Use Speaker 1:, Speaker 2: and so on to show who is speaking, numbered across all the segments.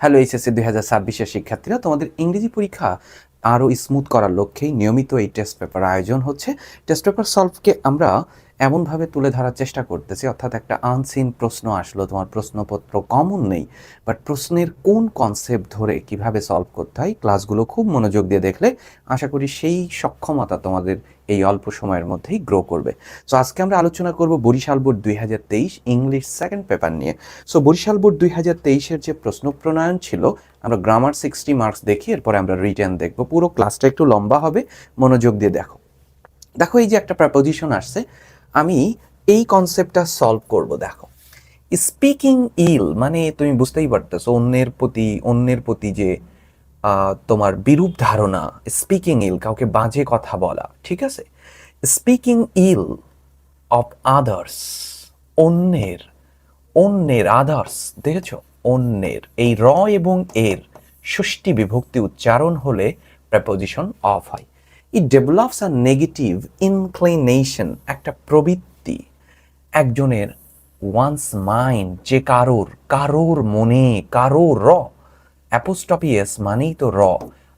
Speaker 1: Hello HSC 2026-এর শিক্ষার্থীরা, তোমাদের ইংরেজি পরীক্ষা আরও স্মুথ করার লক্ষ্যেই নিয়মিত এই টেস্ট পেপার আয়োজন হচ্ছে। টেস্ট পেপার সলভকে আমরা এমনভাবে তুলে ধরার চেষ্টা করতেছি, অর্থাৎ একটা আনসিন প্রশ্ন আসলো, তোমার প্রশ্নপত্র কমন নেই, বাট প্রশ্নের কোন কনসেপ্ট ধরে কিভাবে সলভ করতে হয়, ক্লাসগুলো খুব মনোযোগ দিয়ে দেখলে আশা করি সেই সক্ষমতা তোমাদের এই অল্প সময়ের মধ্যেই গ্রো করবে। সো আজকে আমরা আলোচনা করব Barishal board 2023 English second paper নিয়ে। সো বরিশাল বোর্ড 2023-এর যে প্রশ্ন প্রণয়ন ছিল, আমরা গ্রামার 60 মার্কস দেখি, এরপরে আমরা রিটেন দেখব। পুরো ক্লাসটা একটু লম্বা হবে, মনোযোগ দিয়ে দেখো। দেখো এই যে একটা প্রেপোজিশন আসছে, আমি এই কনসেপ্টটা সলভ করব। দেখো, স্পিকিং ইল মানে তুমি বুঝতেই পারতেছো অন্যের প্রতি যে তোমার বিরূপ ধারণা। স্পিকিং ইল কাউকে বাজে কথা বলা, ঠিক আছে? স্পিকিং ইল অফ আদার্স, অন্যের অন্যের আদার্স, দেখেছ? অন্যের এই র এবং এর ষষ্ঠী বিভক্তি উচ্চারণ হলে প্রেপোজিশন অফ হয়। ইট ডেভেলপস আ নেগেটিভ ইনক্লিনেশন, একটা প্রবৃত্তি একজনের, ওয়ান্স মাইন্ড, যে কারোর মনে, কারোর র অ্যাপোস্ট্রফি এস মানেই তো র,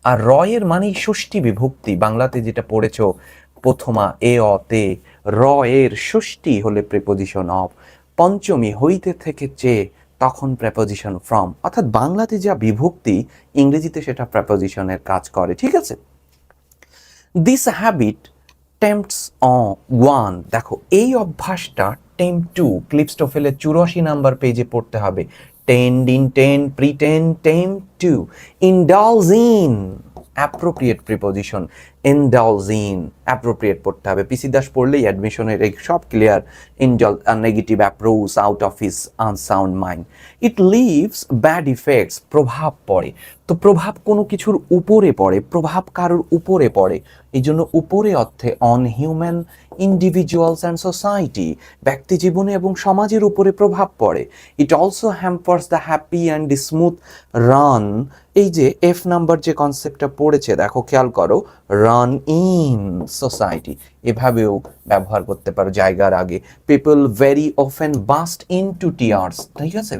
Speaker 1: আর র এর মানেই ষষ্ঠী বিভক্তি। বাংলাতে যেটা পড়েছো প্রথমা এ অতে, র এর ষষ্ঠী হলে প্রিপোজিশন অফ, পঞ্চমী হইতে থেকে চেয়ে তখন প্রেপোজিশন ফ্রম, অর্থাৎ বাংলাতে যা বিভক্তি ইংরেজিতে সেটা প্রেপোজিশনের কাজ করে, ঠিক আছে? দিস হ্যাবিট টেম্পটস ওয়ান, দেখো এই অভ্যাসটা টেম্প টু, ক্লিপস্টোফেলের 84 নাম্বার পেজে পড়তে হবে। Tend, intend, pretend, tempt to. Indulge in, appropriate preposition, indulge in appropriate পড়তে হবে। পিসি দাস পড়লেই অ্যাডমিশনের এই সব ক্লিয়ার। Indulge negative approach out of his unsound mind. It leaves bad effects, প্রভাব পড়ে। তো প্রভাব কোনো কিছুর উপরে পড়ে, প্রভাব কারোর উপরে পড়ে, এই জন্য উপরে অর্থে on human individuals and society, ব্যক্তি জীবনে এবং সমাজের উপরে প্রভাব পড়ে। It also hampers the happy and smooth run, এই যে এফ নাম্বার যে কনসেপ্টটা পড়েছে, দেখো খেয়াল করো, রান ইন সোসাইটি এভাবেও ব্যবহার করতে পারো জায়গার আগে। People very often burst into tears, ঠিক আছে?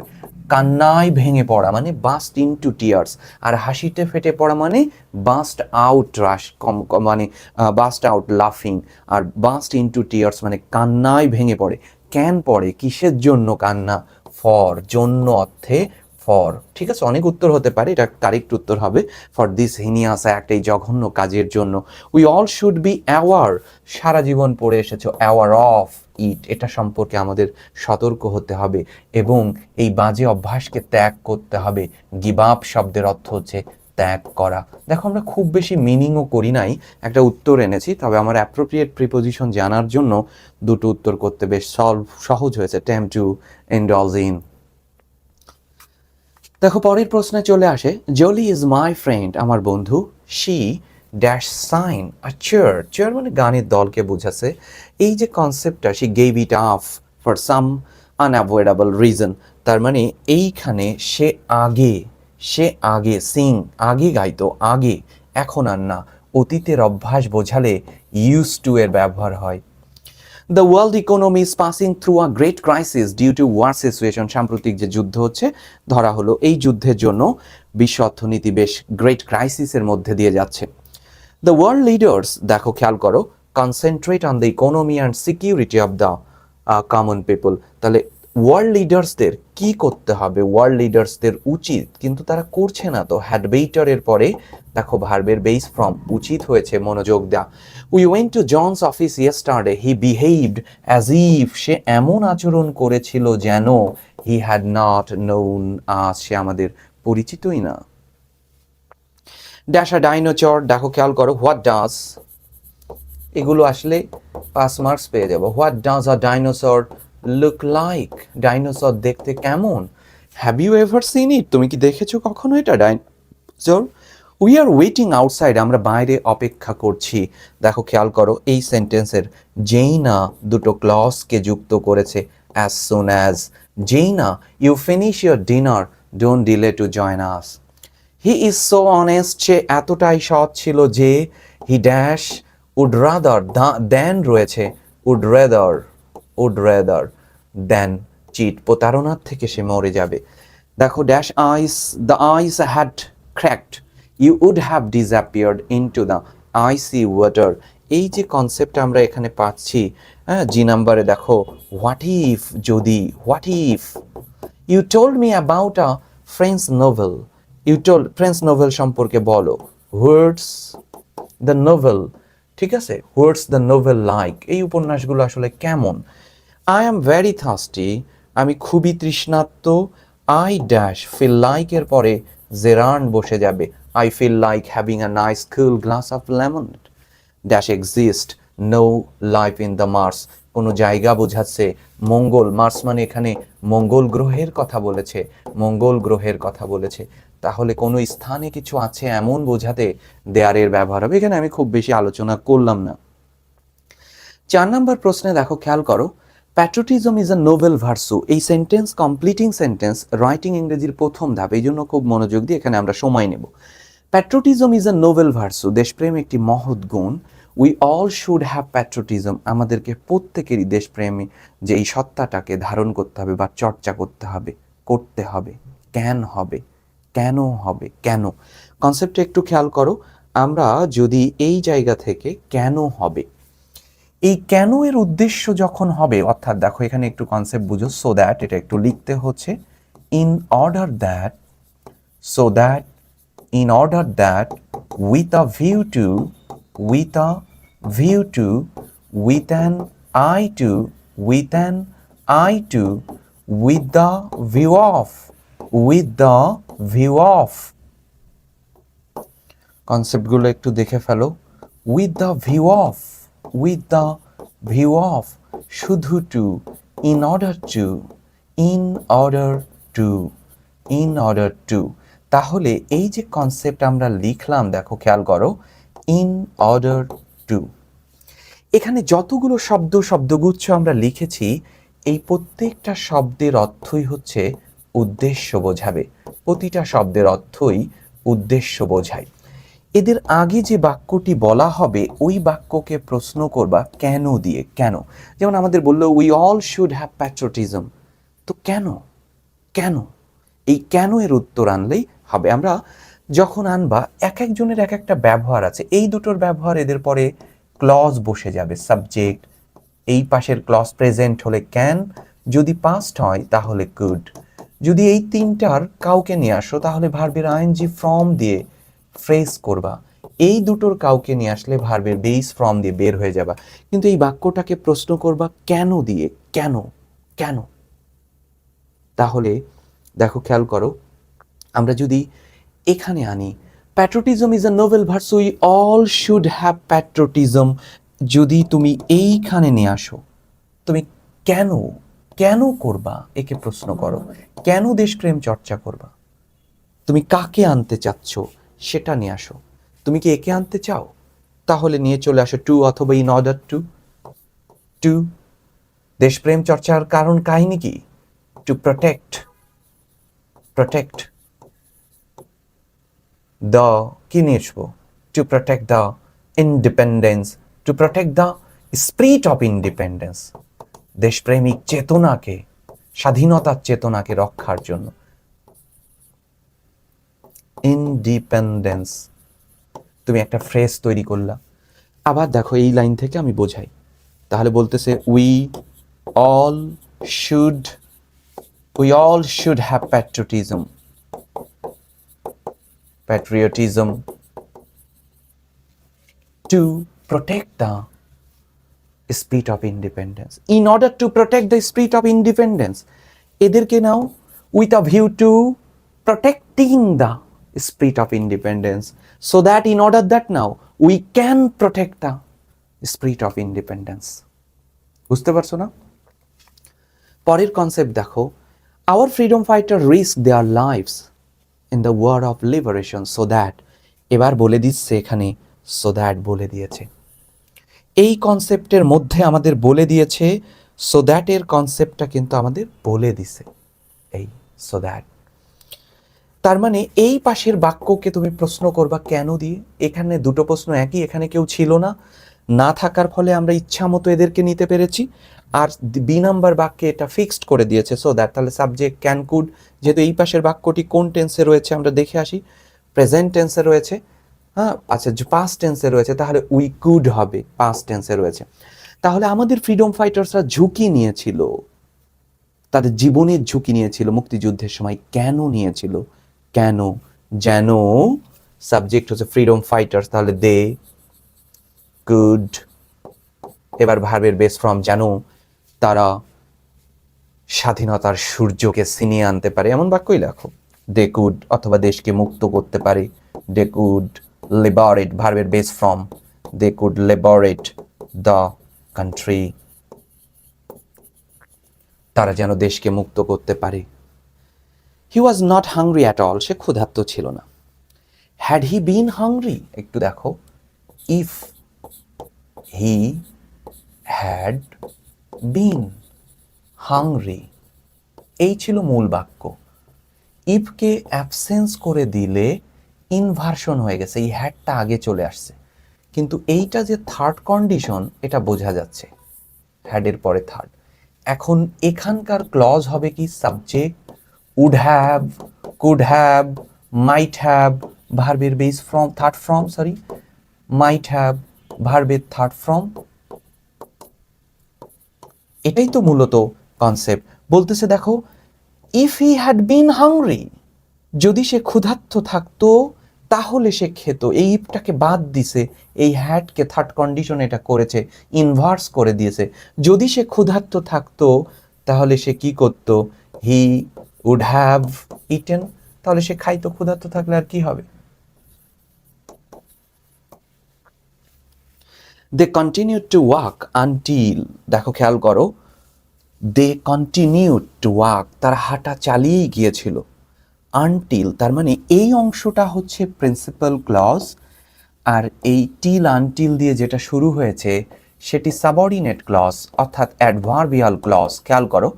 Speaker 1: কান্নায় ভেঙে পড়া মানে বাস্ট ইন টু টিয়ার্স, আর হাসিতে ফেটে পড়া মানে বাস্ট আউট মানে বাস্ট আউট লাফিং, আর বাস্ট ইন টু টিয়ার্স মানে কান্নায় ভেঙে পড়ে। ক্যান পড়ে কিসের জন্য? কান্না। ফর, জন্য অর্থে ফর, ঠিক আছে? অনেক উত্তর হতে পারে, এটা কারেক্ট উত্তর হবে ফর দিস হিনিয়াস অ্যাক্ট, এই জঘন্য কাজের জন্য। We all should be aware, সারা জীবন পড়ে এসেছো, অ্যাওয়ার অফ ইট, এটা সম্পর্কে আমাদের সতর্ক হতে হবে এবং এই বাজে অভ্যাসকে ত্যাগ করতে হবে। গিভ আপ শব্দের অর্থ হচ্ছে ত্যাগ করা। দেখো আমরা খুব বেশি মিনিংও করি নাই, একটা উত্তর এনেছি, তবে আমার অ্যাপ্রোপ্রিয়েট প্রিপোজিশন জানার জন্য দুটো উত্তর করতে বেশ সহজ হয়েছে। Tempt to, indulge in. দেখো পরের প্রশ্নে চলে আসে, জলি ইজ মাই ফ্রেন্ড, আমার বন্ধু। She dash sign a chair, chair মানে গানের দলকে বোঝাচ্ছে। এই যে কনসেপ্টটা, she gave it up for some unavoidable reason, তার মানে এইখানে সে আগে সিং, আগে গাইতো, আগে, এখন আর না। অতীতের অভ্যাস বোঝালে ইউজ টু এর ব্যবহার হয়। The world economy is passing through a great crisis due to war situation, সাম্প্রতিক যে যুদ্ধ হচ্ছে ধরা হলো, এই যুদ্ধের জন্য বিশ্ব অর্থনীতি বেশ গ্রেট ক্রাইসিসের মধ্যে দিয়ে যাচ্ছে। দ্য ওয়ার্ল্ড লিডার্স, দেখো খেয়াল করো, concentrate on the economy and security of the common people, তাহলে ওয়ার্ল্ড লিডার্সদের কি করতে হবে? ওয়ার্ল্ড লিডার্সদের উচিত, কিন্তু তারা করছে না। তো হ্যাড বেটারের পরে দেখো ভার্বের বেস ফর্ম উচিত হয়েছে, মনোযোগ দেয়া। We went to John's office yesterday, he behaved as if, সে এমন আচরণ করেছিল যেন, he had not known us, সে আমাদের পরিচিতই না। ড্যাশ আ ডাইনোচর, দেখো খেয়াল করো, হোয়াট ডাজ, এগুলো আসলে 5 মার্কস পেয়ে যাবো। What does a dinosaur look like, dinosaur দেখতে কেমন? Have you ever seen it, তুমি কি দেখেছো কখনো এটা dinosaur? We are waiting outside, আমরা বাইরে অপেক্ষা করছি। দেখো খেয়াল করো, এই সেন্টেন্সের যেই না দুটো ক্লজকে যুক্ত করেছে, অ্যাজ সুন অ্যাজ। যেই না you finish your dinner don't delay to join us. He is so honest, সে এতটাই সৎ ছিল যে, he dash would rather, than রয়েছে, উড রেদার দেন চিট, প্রতারণার থেকে সে মরে যাবে। দেখো dash ice, the ice had cracked, you would have disappeared into the icy water. এই যে কনসেপ্ট আমরা এখানে পাচ্ছি, হ্যাঁ, জি নাম্বারে দেখো হোয়াট ইফ, যদি, what if you told me about a French novel, you told French novel সম্পর্কে বলো, হোয়াটস দ্য নোভেল, ঠিক আছে, হোয়াটস দ্য নোভেল লাইক, এই উপন্যাসগুলো আসলে কেমন। আই অ্যাম ভেরি থার্স্টি, আমি খুবই তৃষ্ণার্ত। আই ড্যাশ ফিল লাইক এর পরে জেরান্ড বসে যাবে, I feel like having a nice cool glass of lemon. Dash exist no life in the Mars, কোনো জায়গা বোঝাচ্ছে মঙ্গল, মার্স মানে এখানে মঙ্গল গ্রহের কথা বলেছে, মঙ্গল গ্রহের কথা বলেছে, তাহলে কোনো স্থানে কিছু আছে এমন বোঝাতে দেয়ারের ব্যবহার হবে। এখানে আমি খুব বেশি আলোচনা করলাম না। 4 নম্বর প্রশ্নে দেখো, খেয়াল করো, patriotism is a Nobel versa, এই সেন্টেন্স কমপ্লিটিং সেন্টেন্স রাইটিং ইংরেজির প্রথম ধাপ, এই জন্য খুব মনোযোগ দিয়ে এখানে আমরা সময় নেব। Patriotism is a Nobel versa, দেশপ্রেম একটি মহৎ গুণ। We all should have patriotism, আমাদেরকে প্রত্যেকেরই দেশপ্রেমী যে এই সত্তাটাকে ধারণ করতে হবে বা চর্চা করতে হবে, করতে হবে। কেন হবে, কেন হবে, কেন কনসেপ্টটা একটু খেয়াল করো। আমরা যদি এই জায়গা থেকে কেন হবে, এই কেন এর উদ্দেশ্য যখন হবে, অর্থাৎ দেখো এখানে একটু কনসেপ্ট বুঝো, সো দ্যাট, এটা একটু লিখতে হচ্ছে in order that, so that, in order that, with a view to, with a view to, with an eye to, with an eye to, with the view of, with the view of, কনসেপ্টগুলো একটু দেখে ফেলো। with the view of, with the view of, শুধু to, in order to, in order to, in order to, তাহলে এই যে concept আমরা লিখলাম, দেখো খেয়াল করো, ইন অর্ডার টু, এখানে যতগুলো শব্দগুচ্ছ আমরা লিখেছি, এই প্রত্যেকটা শব্দের অর্থই হচ্ছে উদ্দেশ্য বোঝাবে, প্রতিটা শব্দের অর্থই উদ্দেশ্য বোঝায়। এদের আগে যে বাক্যটি বলা হবে ওই বাক্যকে প্রশ্ন করবা কেন দিয়ে, কেন, যেমন আমাদের বললো we all should have patriotism, তো কেন, কেন, এই কেন এর উত্তর আনলেই হবে। আমরা যখন আনবা, এক একজনের এক একটা ব্যবহার আছে, এই দুটোর ব্যবহার এদের পরে ক্লজ বসে যাবে, সাবজেক্ট, এই পাশের ক্লজ প্রেজেন্ট হলে ক্যান, যদি পাস্ট হয় তাহলে কুড, যদি এই তিনটার কাউকে নিয়ে আসো তাহলে ভার্বের আইএনজি ফ্রম দিয়ে ফ্রেজ করবা, এই দুটোর কাউকে নিয়ে আসলে ভার্বের বেস ফ্রম দিয়ে বের হয়ে যাবা, কিন্তু এই বাক্যটাকে প্রশ্ন করবা কেন দিয়ে, কেন, কেন। তাহলে দেখো খেয়াল করো, আমরা যদি এখানে আনি patriotism is a Nobel verse, we all should have patriotism, যদি তুমি এইখানে নিয়ে আসো, তুমি কেন, কেন করবা একে প্রশ্ন করো, কেন দেশপ্রেম চর্চা করবা, তুমি কাকে আনতে চাচ্ছ সেটা নিয়ে আসো, তুমি কি একে আনতে চাও, তাহলে নিয়ে চলে আসো টু অথবা ইন অর্ডার টু। টু, দেশপ্রেম চর্চার কারণ কাহিনী কি, টু প্রটেক্ট, প্রটেক্ট দ্য, কি নিয়ে আসবো, two protect the independence, two protect the spirit of independence, দেশপ্রেমিক চেতনাকে, স্বাধীনতার চেতনাকে রক্ষার জন্য। ইন্ডিপেন্ডেন্স, তুমি একটা ফ্রেজ তৈরি করলা। আবার দেখো এই লাইন থেকে আমি বোঝাই, তাহলে বলতেছে we all should, we all should have patriotism, patriotism to protect the spirit of independence, in order to protect the spirit of independence, এদেরকে নাও with a view to protecting the spirit of independence, so that in order that now we can protect the spirit of independence। বুঝতে পারছো না? পরের concept দেখো, our freedom fighter risk their lives in the war of liberation so that, এবার বলে দিচ্ছে এখানে so that বলে দিয়েছে, এই কনসেপ্টের মধ্যে আমাদের বলে দিয়েছে, so that এর কনসেপ্টটা কিন্তু আমাদের বলে দিছে, এই so that, তার মানে এই পাশের বাক্যকে তুমি প্রশ্ন করবা কেন দিয়ে, এখানে দুটো প্রশ্ন একই, এখানে কেউ ছিল না, না থাকার ফলে আমরা ইচ্ছা মতো এদেরকে নিতে পেরেছি। আর বি নাম্বার বাক্যে এটা ফিক্সড করে দিয়েছে, সো দ্যাট তাহলে সাবজেক্ট ক্যান কুড, যেহেতু এই পাশের বাক্যটি কোন টেন্সে রয়েছে আমরা দেখে আসি, প্রেজেন্ট টেন্সে রয়েছে। হ্যাঁ আচ্ছা, পাস্ট টেন্সে রয়েছে, তাহলে উই কুড হবে, পাস্ট টেন্সে রয়েছে। তাহলে আমাদের ফ্রিডম ফাইটার্সরা ঝুঁকি নিয়েছিল, তাদের জীবনের ঝুঁকি নিয়েছিল মুক্তিযুদ্ধের সময়। কেন নিয়েছিল? কেন? যেন, সাবজেক্ট হচ্ছে ফ্রিডম ফাইটার্স, তাহলে দে কুড, এবার ভার্বের বেস ফর্ম, যেন তারা স্বাধীনতার সূর্যকে ছিনিয়ে আনতে পারে, এমন বাক্যই লেখো। দে কুড, অথবা দেশকে মুক্ত করতে পারে। দে কুড লিবারেট, ভার্বের base form, they could liberate the country, তারা যেন দেশকে মুক্ত করতে পারে। He was not hungry at all, সে ক্ষুধার্ত ছিল না। হ্যাড হি বিন হাংরি, একটু দেখো, if he had been hungry, এই ছিল মূল বাক্য। ইফকে অ্যাবসেন্স করে দিলে ইনভার্সন হয়ে গেছে, এই হ্যাডটা আগে চলে আসছে, কিন্তু এইটা যে থার্ড কন্ডিশন এটা বোঝা যাচ্ছে, হ্যাডের পরে থার্ড। এখন এখানকার ক্লজ হবে কি? Subject would have, could have, might have, ভার্বের base form third form, sorry, might have, ভার্বের থার্ড ফর্ম। এটাই তো মূলত কনসেপ্ট। বলতেছে দেখো, if he had been hungry, যদি সে ক্ষুধার্ত থাকতো তাহলে সে খেত। এই ইফটাকে বাদ দিছে, এই হ্যাডকে থার্ড কন্ডিশন এটা করেছে, ইনভার্স করে দিয়েছে। যদি সে ক্ষুধার্ত থাকতো তাহলে সে কি করত? হি উড হ্যাভ ইটেন, তাহলে সে খাইতো। ক্ষুধার্ত থাকলে আর কি হবে? They continue to walk until, দেখো খেয়াল করো, দে কন্টিনিউ টু ওয়াক, তার হাঁটা চালিয়েই গিয়েছিল। আনটিল, তার মানে এই অংশটা হচ্ছে প্রিন্সিপাল ক্লজ, আর এই টিল আনটিল দিয়ে যেটা শুরু হয়েছে সেটি সাবঅর্ডিনেট ক্লজ অর্থাৎ অ্যাডভার্বিয়াল ক্লজ। খেয়াল করো,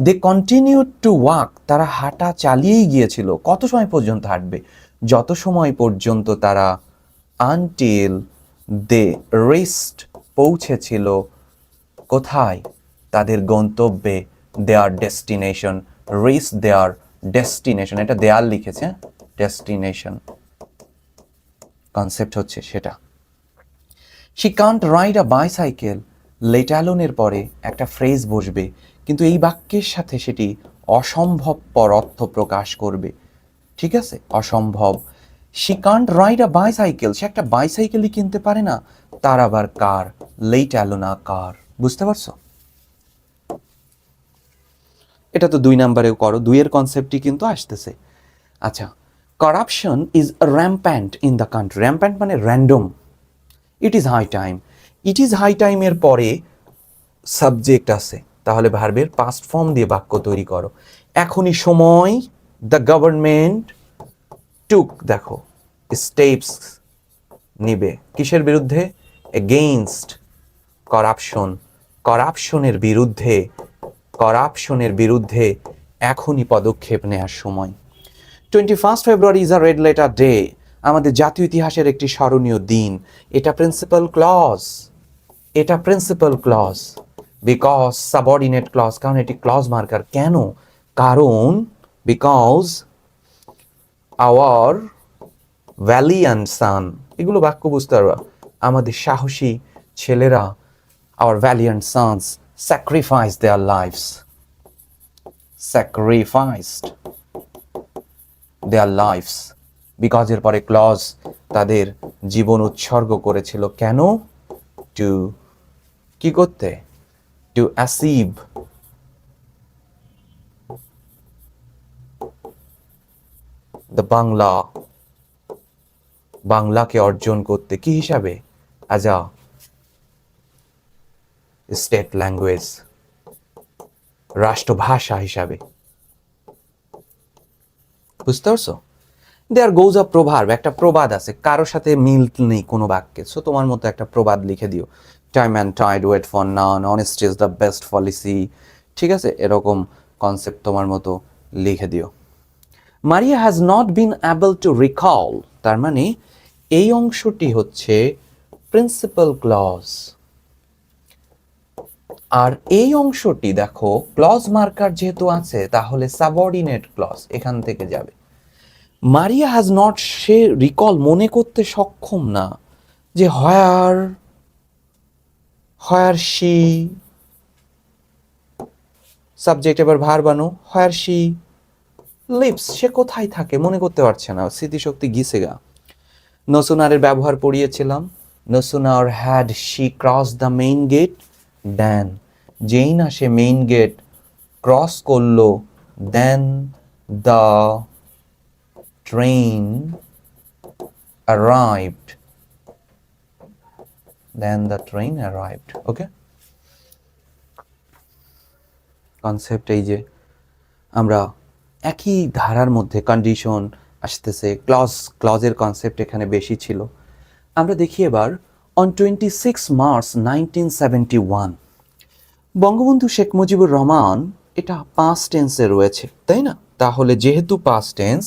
Speaker 1: দে কন্টিনিউ টু ওয়াক, তারা হাঁটা চালিয়েই গিয়েছিল। কত সময় পর্যন্ত হাঁটবে? যত সময় পর্যন্ত তারা, আনটিল দে রিচড, পৌঁছেছিল কোথায়? তাদের গন্তব্যে, their destination, reach their destination, এটা দেয়ার লিখেছে, ডেস্টিনেশন কনসেপ্ট হচ্ছে সেটা। She can't ride a bicycle, let অ্যালোনের পরে একটা ফ্রেজ বসবে, কিন্তু এই বাক্যের সাথে সেটি অসম্ভবপর অর্থ প্রকাশ করবে। ঠিক আছে, অসম্ভব। She can't ride a bicycle, সে একটা বাইসাইকেলই কিনতে পারে না, তার আবার কার, লেট অ্যালোনা কার। বুঝতে পারছো? এটা তো 2 নম্বরেও করো, 2-এর কনসেপ্টই কিন্তু আসতেছে। আচ্ছা, corruption is rampant in the country, rampant মানে random. It is high time, it is high টাইমের পরে সাবজেক্ট আছে, তাহলে ভার্বের পাস্ট ফর্ম দিয়ে বাক্য তৈরি করো। এখনই সময়, দ্য গভর্নমেন্ট টুক, দেখো স্টেপস নিবে, কিসের বিরুদ্ধে? এগেইনস্ট করাপশন, করাপশনের বিরুদ্ধে, করাপশনের বিরুদ্ধে এখনই পদক্ষেপ নেওয়ার সময়। 21 February is a red letter day, আমাদের জাতীয় ইতিহাসের একটি স্মরণীয় দিন। এটা প্রিন্সিপাল ক্লজ, এটা principal clause, because subordinate clause, কারণ এটি ক্লজ মার্কার। কেন? কারণ বিকজ আওয়ার ভ্যালিয়ান্ট সান, এগুলো বাক্য বুঝতে পারবা, আমাদের সাহসী ছেলেরা, our valiant sons sacrifice their lives, sacrificed their lives, because এর পরে ক্লজ, তাদের জীবন উৎসর্গ করেছিল। কেন? টু, কি করতে? টু অ্যাচিভ দ্য বাংলা, বাংলাকে অর্জন করতে, কি হিসাবে? অ্যাজ আ স্টেট ল্যাঙ্গুয়েজ, রাষ্ট্রভাষা হিসাবে। বুঝতে পারছো? দেয়ার গোজ আ প্রভার্ব, একটা প্রবাদ আছে, কারোর সাথে মিল নেই কোনো বাক্যে, সো তোমার মতো একটা প্রবাদ লিখে দিও। Time and tide wait for none, honesty is the best policy. ঠিক আছে, এরকম কনসেপ্ট তোমার মতো লিখে দিও। Maria has not been able to recall, তার মানে এই অংশটি হচ্ছে প্রিন্সিপাল ক্লজ। আর এই অংশটি দেখো ক্লজ মার্কার যেহেতু আছে তাহলে সাবঅর্ডিনেট ক্লজ এখান থেকে যাবে। মারিয়া হ্যাজ নট, সে রিকল মনে করতে সক্ষম না যে হোয়ার শি, সাবজেক্ট এবার ভার বানো, হোয়ার শি লিভস, সে কোথায় থাকে মনে করতে পারছে না, স্মৃতিশক্তি গিছে গা। নো সুনারের ব্যবহার পড়িয়েছিলাম। No sooner had she cross the main gate then, যেই না সে মেইন গেট ক্রস করলো, then the train arrived, then the train arrived. Okay, concept এই যে আমরা একই ধারার মধ্যে কন্ডিশন আসতেছে, ক্লজের কনসেপ্ট এখানে বেশি ছিল। আমরা দেখি এবার অন 26 মার্চ 1971 বঙ্গবন্ধু শেখ মুজিবুর রহমান, এটা পাস্ট টেন্সে রয়েছে তাই না, তাহলে যেহেতু পাস্ট টেন্স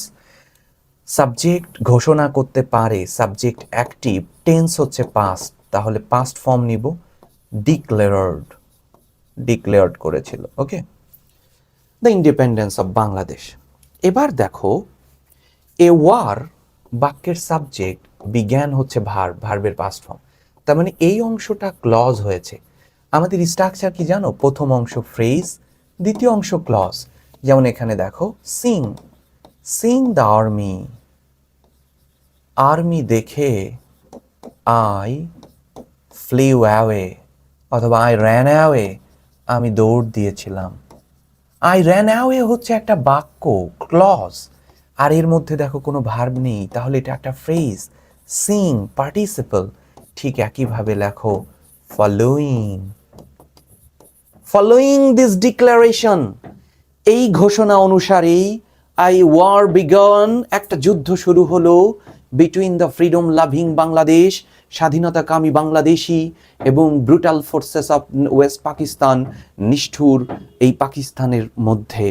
Speaker 1: সাবজেক্ট ঘোষণা করতে পারে, সাবজেক্ট অ্যাক্টিভ, টেন্স হচ্ছে পাস্ট, তাহলে পাস্ট ফর্ম নিব, ডিক্লেয়ার্ড করেছিল। ওকে, দ্য ইন্ডিপেন্ডেন্স অফ বাংলাদেশ। এবার দেখো এ ওয়ার বাক্যের সাবজেক্ট, বিজ্ঞান হচ্ছে ভার্বের পাস্ট ফর্ম, তার মানে এই অংশটা ক্লজ হয়েছে। আমাদের স্ট্রাকচার কি জানো, প্রথম অংশ ফ্রেজ, দ্বিতীয় অংশ ক্লজ। যেমন এখানে দেখো সিং দ্য আর্মি দেখে আই ফ্লিউ অ্যাওয়ে, অথবা আই র্যান অ্যাওয়ে, আমি দৌড় দিয়েছিলাম। আই র্যান অ্যাওয়ে হচ্ছে একটা বাক্য ক্লজ, আর এর মধ্যে দেখো কোনো ভার্ব নেই, তাহলে এটা একটা ফ্রেজ, সিং পার্টিসিপল। ঠিক একইভাবে লেখো ফলোয়িং দিস ডিক্লারেশন, এই ঘোষণা অনুসারেই আই ওয়ার বিগন, একটা যুদ্ধ শুরু হলো between the freedom loving Bangladesh, স্বাধীনতাকামী বাংলাদেশি, এবং brutal forces of west Pakistan, নিষ্ঠুর এই পাকিস্তানের মধ্যে।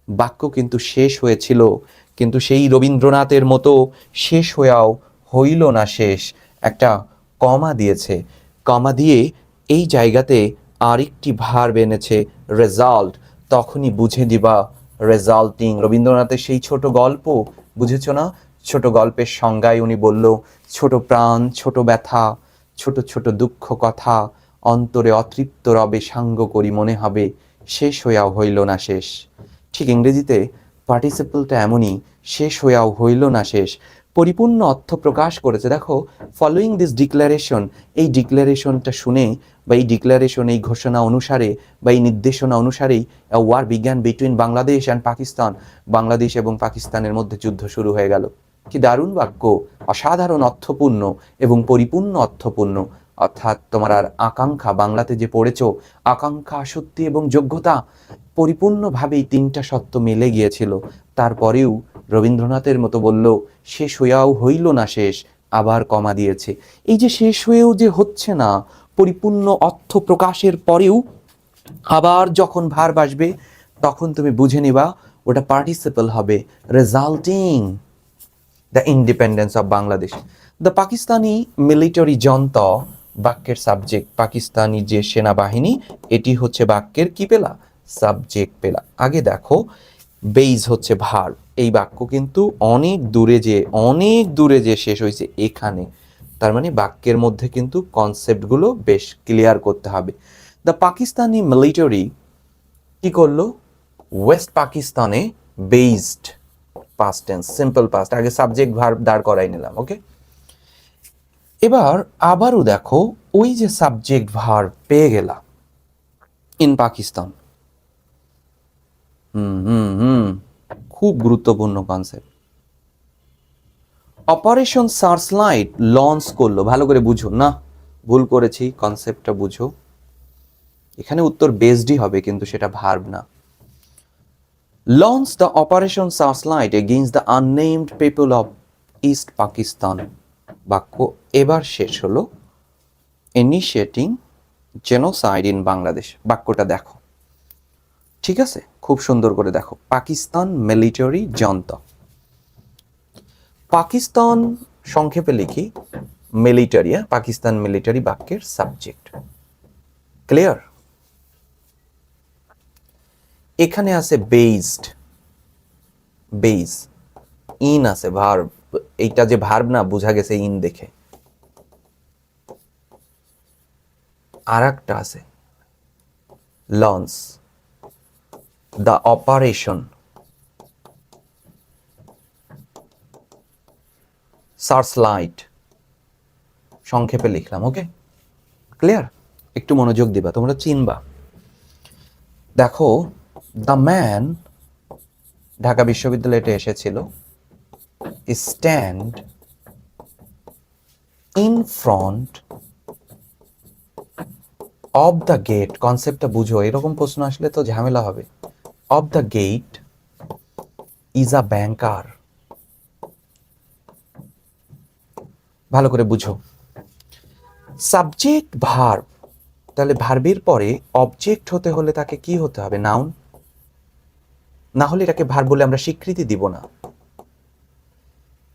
Speaker 1: বাক্য কিন্তু শেষ হয়েছিল, কিন্তু সেই রবীন্দ্রনাথের মতো শেষ হয়েও হইল না শেষ, একটা কমা দিয়েছে, কমা দিয়ে এই জায়গাতে আরেকটি ভার্ব এনেছে রেজাল্ট, তখনই বুঝে দিবা রেজাল্টিং। রবীন্দ্রনাথের সেই ছোট গল্প বুঝেছো না, ছোট গল্পের সংজ্ঞায় উনি বলল, ছোট প্রাণ, ছোট ব্যথা, ছোট ছোট দুঃখ কথা, অন্তরে অতৃপ্ত রবে সাঙ্গ করি মনে হবে, শেষ হইয়াও হইল না শেষ। ঠিক ইংরেজিতে পার্টিসিপলটা এমনই, শেষ হইয়াও হইল না শেষ, পরিপূর্ণ অর্থ প্রকাশ করেছে। দেখো ফলোয়িং দিস ডিক্লারেশন, এই ডিক্লারেশনটা শুনে বা এই ডিক্লারেশন, এই ঘোষণা অনুসারে বা এই নির্দেশনা অনুসারেই ওয়ার বিজ্ঞান বিটুইন বাংলাদেশ অ্যান্ড পাকিস্তান, বাংলাদেশ এবং পাকিস্তানের মধ্যে যুদ্ধ শুরু হয়ে গেল। কি দারুণ বাক্য, অসাধারণ অর্থপূর্ণ এবং পরিপূর্ণ অর্থপূর্ণ। অর্থাৎ তোমার আর আকাঙ্ক্ষা, বাংলাতে যে পড়েছ, আকাঙ্ক্ষা, আসক্তি এবং যোগ্যতা পরিপূর্ণভাবেই তিনটা সত্য মিলে গিয়েছিল। তারপরেও রবীন্দ্রনাথের মতো বলল, শেষ হইয়াও হইল না শেষ, আবার কমা দিয়েছে। এই যে শেষ হয়েও যে হচ্ছে না, পরিপূর্ণ অর্থ প্রকাশের পরেও আবার যখন ভার্ব আসবে তখন তুমি বুঝে নিবা ওটা পার্টিসিপল হবে, resulting the independence of Bangladesh. The Pakistani military জনতা, বাক্যের সাবজেক্ট, পাকিস্তানি যে সেনাবাহিনী, এটি হচ্ছে বাক্যের কি পেলা, সাবজেক্ট পেলা। আগে দেখো বেইজ হচ্ছে ভার্ব, এই বাক্য কিন্তু অনেক দূরে যে শেষ হয়েছে এখানে, তার মানে বাক্যের মধ্যে কিন্তু কনসেপ্টগুলো বেশ ক্লিয়ার করতে হবে। দ্য পাকিস্তানি মিলিটারি কি করলো, ওয়েস্ট পাকিস্তানে based, past tense, simple past, আগে সাবজেক্ট ভার্ব দাঁড় করাই নিলাম। ওকে, এবার আবারও দেখো ওই যে সাবজেক্ট ভার্ব পেয়ে গেলা ইন পাকিস্তান। খুব গুরুত্বপূর্ণ কনসেপ্ট। অপারেশন সার্চলাইট লঞ্চ করলো, ভালো করে বুঝো না, ভুল করেছি, কনসেপ্টটা বুঝো। এখানে উত্তর বেসডই হবে, কিন্তু সেটা ভার্ব না। Launch the operation searchlight against the unnamed people of east Pakistan. বাক্য এবার শেষ হলো, ইনিশিয়েটিং জেনোসাইড ইন বাংলাদেশ। বাক্যটা দেখো, ঠিক আছে, খুব সুন্দর করে দেখো, পাকিস্তান মিলিটারি জনতা, পাকিস্তান সংক্ষেপে লিখি মিলিটারি, পাকিস্তান মিলিটারি বাক্যের সাবজেক্ট। ক্লিয়ার? এখানে আছে বেসড, বেস, ইন আছে ভার্ব, এইটা যে ভার্ব না বোঝা গেছে ইন দেখে। আর একটা আছে launch, the operation, search light, সংক্ষেপে লিখলাম। ওকে, ক্লিয়ার? একটু মনোযোগ দিবা, তোমরা চিনবা। দেখো, দ্য ম্যান, ঢাকা বিশ্ববিদ্যালয়ে এসেছিল, stand in front of the gate, কনসেপ্টটা বুঝো, এরকম প্রশ্ন আসলে তো ঝামেলা হবে। Of the gate is a banker. ভালো করে বুঝো, সাবজেক্ট ভার্ব, তাহলে ভার্বের পরে অবজেক্ট হতে হলে তাকে কি হতে হবে? নাউন। না হলে এটাকে ভার্ব বলে আমরা স্বীকৃতি দিব না।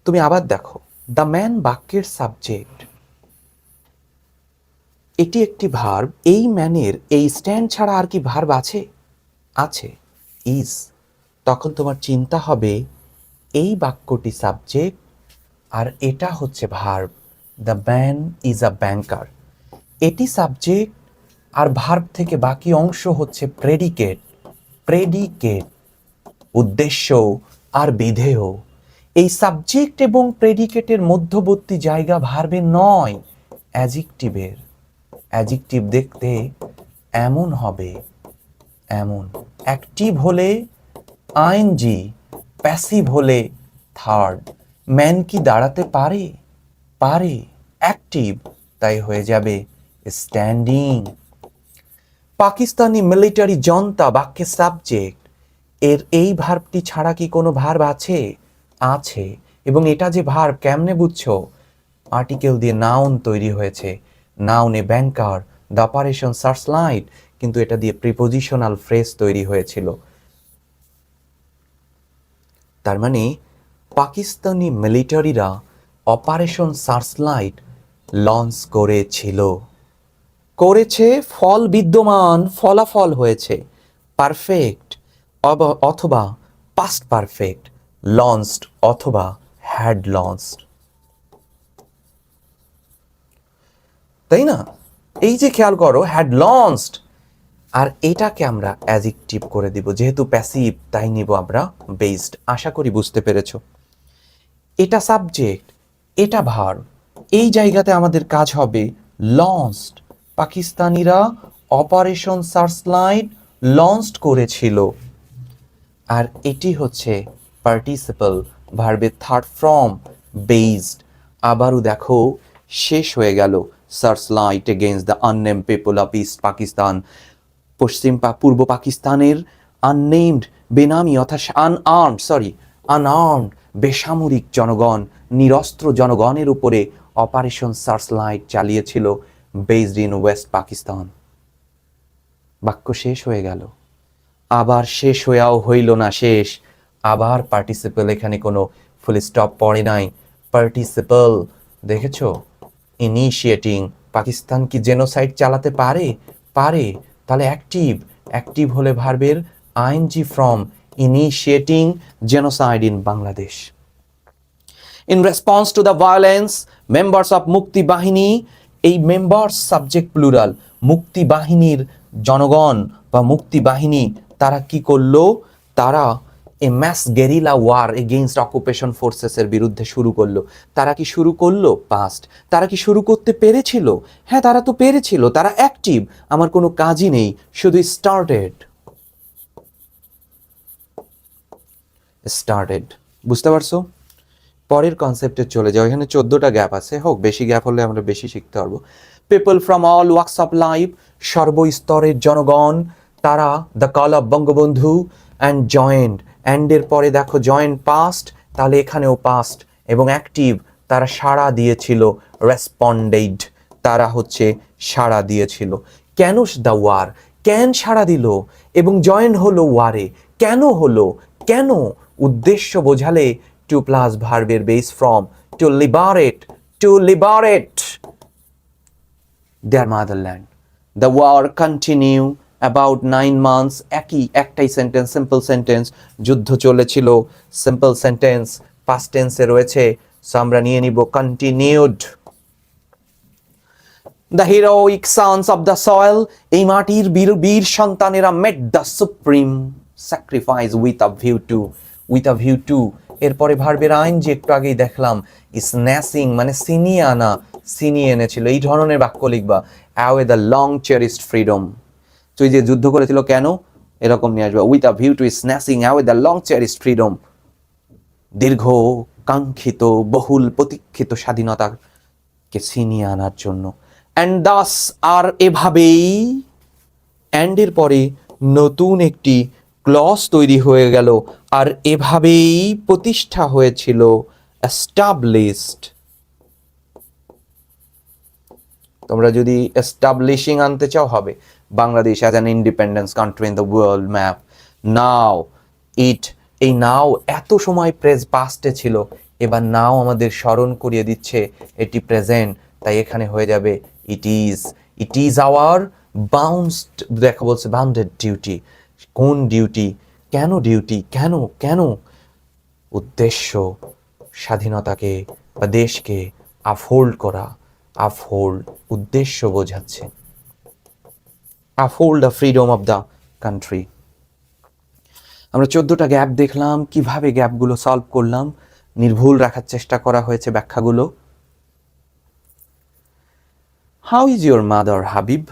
Speaker 1: তুমি আবার দেখো, দ্য ম্যান বাক্যের সাবজেক্ট, এটি একটি ভার্ব। এই ম্যানের এই স্ট্যান্ড ছাড়া আর কি ভার্ব আছে? আছে, ইজ। তখন তোমার চিন্তা হবে এই বাক্যটি সাবজেক্ট আর এটা হচ্ছে verb. The man is a banker, এটি সাবজেক্ট আর ভার্ব থেকে বাকি অংশ হচ্ছে প্রেডিকেট। প্রেডিকেট উদ্দেশ্য আর বিধেয়। এই সাবজেক্ট এবং প্রেডিকেটের মধ্যবর্তী জায়গা ভার্বের নয়, অ্যাডজেক্টিভের। অ্যাডজেক্টিভ দেখতে এমন হবে, এমন। অ্যাক্টিভ হলে আইএনজি, প্যাসিভ হলে থার্ড। ম্যান কি দাঁড়াতে পারে? পারে, অ্যাক্টিভ, তাই হয়ে যাবে স্ট্যান্ডিং। পাকিস্তানি মিলিটারি জনতা বাক্যের সাবজেক্ট, এর এই ভার্বটি ছাড়া কি কোনো ভার্ব আছে? আছে, এবং এটা যে ভার্ব কেমনে বুঝছো? আর্টিকেল দিয়ে নাউন তৈরি হয়েছে। নাউনে banker, the operation searchlight, কিন্তু এটা দিয়ে প্রিপোজিশনাল ফ্রেজ তৈরি হয়েছিল। তার মানে পাকিস্তানি মিলিটারিরা অপারেশন সার্চ লাইট লঞ্চ করেছিল, করেছে, ফল বিদ্যমান, ফলাফল হয়েছে। পারফেক্ট অথবা পাস্ট পারফেক্ট, লঞ্চড অথবা হ্যাড লঞ্চড, তাই না? এই যে খেয়াল করো, হ্যাড লঞ্চড, আর এটাকে আমরা অ্যাডজেক্টিভ করে দিব, যেহেতু প্যাসিভ তাই নিব আমরা বেসড। আশা করি বুঝতে পেরেছো। এটা সাবজেক্ট, এটা ভার্ব, এই জায়গাতে আমাদের কাজ হবে লঞ্চড। পাকিস্তানিরা অপারেশন সার্চ লাইট লঞ্চড করেছিল। আর এটি হচ্ছে পার্টিসিপল, ভার্বের থার্ড ফর্ম, বেসড। আবারও দেখো, শেষ হয়ে গেল। Search light against the unnamed people of east Pakistan, পূর্ব পাকিস্তানের আননেমড, বেনামি অর্থাৎ আনআর্মড বেসামরিক জনগণ, নিরস্ত্র জনগণের উপরে অপারেশন সার্চ লাইট চালিয়েছিল, বেসড ইন ওয়েস্ট পাকিস্তান। বাক্য শেষ হয়ে গেল। আবার শেষ হয়েও হইল না শেষ, আবার পার্টিসিপল, এখানে কোনো ফুল স্টপ পড়ে নাই। পার্টিসিপল, দেখেছো? ইনিশিয়েটিং, পাকিস্তান কি জেনোসাইড চালাতে পারে? পারে, তাহলে অ্যাক্টিভ। অ্যাক্টিভ হলে ভার্বের ING form, initiating genocide in Bangladesh. In response to the violence, members of Mukti Bahini, এই মেম্বার্স সাবজেক্ট প্লুরাল, মুক্তি বাহিনীর জনগণ বা মুক্তি বাহিনী তারা কি করলো? তারা a mass guerrilla war against occupation ফোর্সেসের বিরুদ্ধে শুরু করলো। তারা কি শুরু করলো? পাস্ট। তারা কি শুরু করতে পেরেছিল? হ্যাঁ, তারা তো পেরেছিল, তারা অ্যাক্টিভ। আমার কোনো কাজই নেই, শুধু স্টার্টেড। স্টার্টেড, বুঝতে পারছো? পরের কনসেপ্টে চলে যাও। এখানে 14টা গ্যাপ আছে, হোক বেশি গ্যাপ হলে আমরা বেশি শিখতে পারবো। People from all works of life, সর্বস্তরের জনগণ, তারা the call of Bangabandhu and joint. অ্যান্ডের পরে দেখো জয়েন্ট পাস্ট, তাহলে এখানেও পাস্ট, এবং অ্যাক্টিভ, তারা সাড়া দিয়েছিল, রেসপন্ডেড, তারা হচ্ছে সাড়া দিয়েছিল। কেন দ্য ওয়ার, কেন সাড়া দিল, এবং জয়েন হলো ওয়ারে, কেন হলো, কেন? উদ্দেশ্য বোঝালে টু প্লাস ভার্বের base form, two liberate, to liberate their motherland. The war continue about 9 months. একটাই সেন্টেন্স, সিম্পল সেন্টেন্স, যুদ্ধ চলেছিল, সিম্পল সেন্টেন্স, পাস্ট টেন্সে রয়েছে, সো আমরা নিয়ে নিব continued. The heroic sons of the soil, এই মাটির বীর সন্তানেরা met the supreme sacrifice with a view to এরপরে ভার্বের আইন যে একটু আগেই দেখলাম, স্ন্যাচিং মানে ছিনিয়ে আনা, ছিনিয়ে এনেছিল, এই ধরনের বাক্য লিখবা। অ্যাওয়ে দ্য লং চেরিস্ট ফ্রিডম, তুই যে যুদ্ধ করেছিল কেন, এরকম নিয়ে আসবা। With a view to snatching away the long চেরিস্ট freedom, দীর্ঘ কাঙ্ক্ষিত বহুল প্রতীক্ষিত স্বাধীনতাকে ছিনিয়ে আনার জন্য। অ্যান্ড দাস, আর এভাবেই, অ্যান্ডের পরে নতুন একটি ক্লজ তৈরি হয়ে গেল, আর এভাবেই প্রতিষ্ঠা হয়েছিল, এস্টাবলিশড। তোমরা যদি এস্টাবলিশিং আনতে চাও হবে Bangladesh as an independence country in the world map. Now it, এই নাও এত সময় পাস্টে ছিল, এবার নাও আমাদের স্মরণ করিয়ে দিচ্ছে এটি প্রেজেন্ট, তাই এখানে হয়ে যাবে ইট ইজ আওয়ার বাউন্সড, দেখা বলছে বাউন্ডেড ডিউটি। কোন ডিউটি, কেন ডিউটি, কেন উদ্দেশ্য স্বাধীনতাকে বা দেশকে আপহোল্ড করা, আপহোল্ড উদ্দেশ্য বোঝাচ্ছে, uphold the freedom of the country. আমরা 14টা গ্যাপ দেখলাম, কিভাবে গ্যাপগুলো সলভ করলাম, নির্ভুল রাখার চেষ্টা করা হয়েছে ব্যাখ্যাগুলো। How is your mother Habib,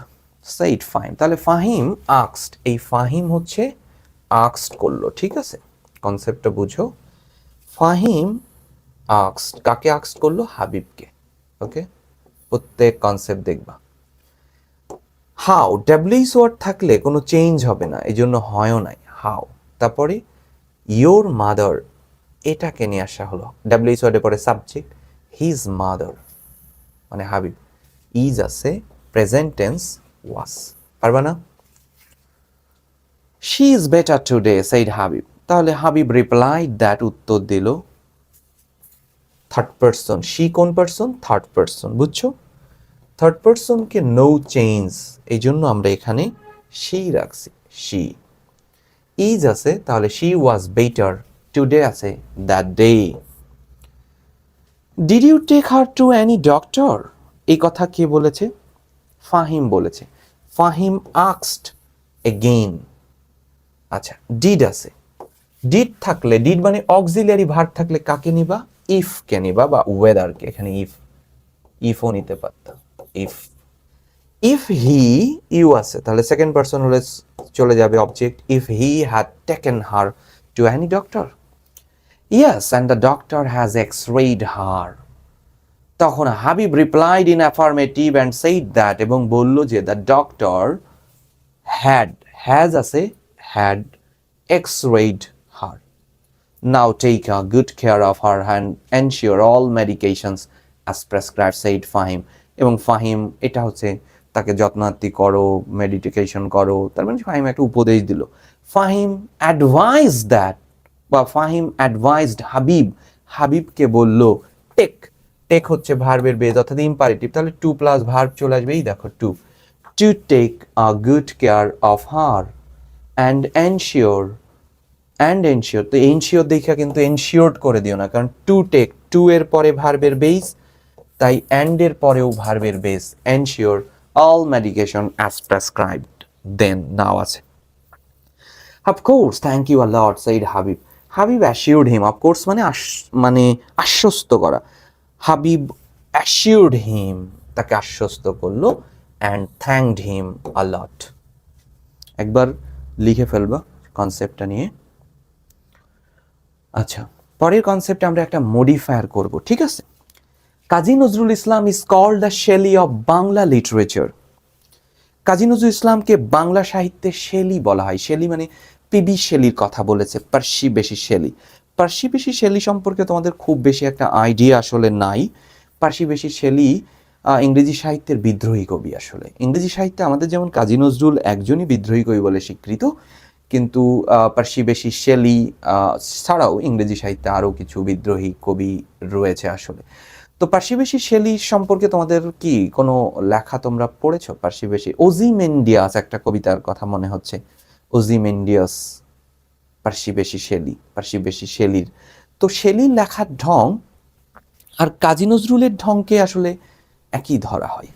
Speaker 1: said Fahim, তাহলে ফাহিম আক্সড, এই ফাহিম হচ্ছে আক্সড করলো, ঠিক আছে, কনসেপ্টটা বুঝো। ফাহিম আক্সড, কাকে আক্সড করলো, হাবিবকে। ওকে, প্রত্যেক কনসেপ্ট দেখবা। হাউ, ডাব্লিউএইচ ওয়ার্ড থাকলে কোনো চেঞ্জ হবে না, এই জন্য হয়ও নাই, হাউ। তারপরে ইয়োর মাদার, এটাকে নিয়ে আসা হলো, ডাব্লিউএইচ ওয়ার্ডের পরে সাবজেক্ট, হিজ মাদার মানে হাবিব, ইজ আছে, প্রেজেন্ট টেন্স ওয়াজ, পারবা না। She is better today said Habib, তাহলে হাবিব রিপ্লাইড দ্যাট, উত্তর দিল, থার্ড পারসন, শি কোন পারসন, থার্ড পারসন, বুঝছো, থার্ড পারসনকে নো চেঞ্জ, এই জন্য আমরা এখানে শি রাখছি, শি। ইজ আছে, তাহলে শি ওয়াজ বেটার, টুডে আছে that day. Did you take her to any doctor, এই কথা কে বলেছে, ফাহিম বলেছে, ফাহিম আক্সড এগেইন। আচ্ছা, ডিড আছে, ডিড থাকলে, ডিড মানে অক্সিলিয়ারি ভার্ব থাকলে কাকে নিবা, ইফ কে নিবা বা ওয়েদারকে, এখানে ইফও নিতে পারতাম, ইফ হি, ইউ আছে, তাহলে সেকেন্ড পারসন হলে চলে যাবে object, if he had taken her to any doctor, yes and the doctor has x-rayed her, তখন Habib replied in affirmative and said that, এবং বলল যে দ্য ডক্টর হ্যাজ আছে, had x-rayed her. Now take a good care of her and ensure all medications as prescribed said Fahim, এবং ফাহিম এটা হচ্ছে তাকে যত্নার্থী করো, মেডিটেশন করো, তার মানে ফাহিম একটা উপদেশ দিল। ফাহিম অ্যাডভাইজ দ্যাট, বা ফাহিম অ্যাডভাইজড হাবিবকে বলল, টেক হচ্ছে ভার্বের বেজ অর্থাৎ ইম্পারেটিভ, তাহলে টু প্লাস ভার্ব চলে আসবে, এই দেখো to take a good care of her and ensure, তো এনশিওর দেখা কিন্তু এনশিওরড করে দিও না, কারণ টু এর পরে ভার্বের বেস, তাই অ্যান্ড এর পরেও ভার্বের base, ensure all medication as prescribed, then now আছে। Of course thank you a lot said Habib assured him, of course মানে আশ্বস্ত করা, হাবিব অ্যাসিওর্ড হিম, তাকে আশ্বস্ত করলো, অ্যান্ড থ্যাঙ্কড হিম আ লট। একবার লিখে ফেলবা কনসেপ্টটা নিয়ে। আচ্ছা, পরের কনসেপ্টে আমরা একটা মডিফায়ার করব, ঠিক আছে। Kazi Nazrul Islam is called the Shelley of Bangla literature, Kazi Nazrul ইসলামকে বাংলা সাহিত্যের শেলি বলা হয়। শেলি মানে পিবি শেলির কথা বলেছে, পার্সি বেশি শেলি সম্পর্কে তোমাদের খুব বেশি একটা আইডিয়া আসলে নাই। পার্সি বেশি শেলি ইংরেজি সাহিত্যের বিদ্রোহী কবি। আসলে ইংরেজি সাহিত্যে আমাদের যেমন কাজী নজরুল একজনই বিদ্রোহী কবি বলে স্বীকৃত, কিন্তু পার্সি বেশি শেলি ছাড়াও ইংরেজি সাহিত্যে আরও কিছু বিদ্রোহী কবি রয়েছে আসলে। তো পার্সিবেশি শেলি সম্পর্কে তোমাদের কি কোনো লেখা তোমরা পড়েছো? পার্সিবেশি ওজিমেন্ডিয়াস একটা কবিতার কথা মনে হচ্ছে, ওজিমেন্ডিয়াস পার্সিবেশি শেলির। তো শেলির লেখার ঢং আর কাজী নজরুলের ঢংকে আসলে একই ধরা হয়।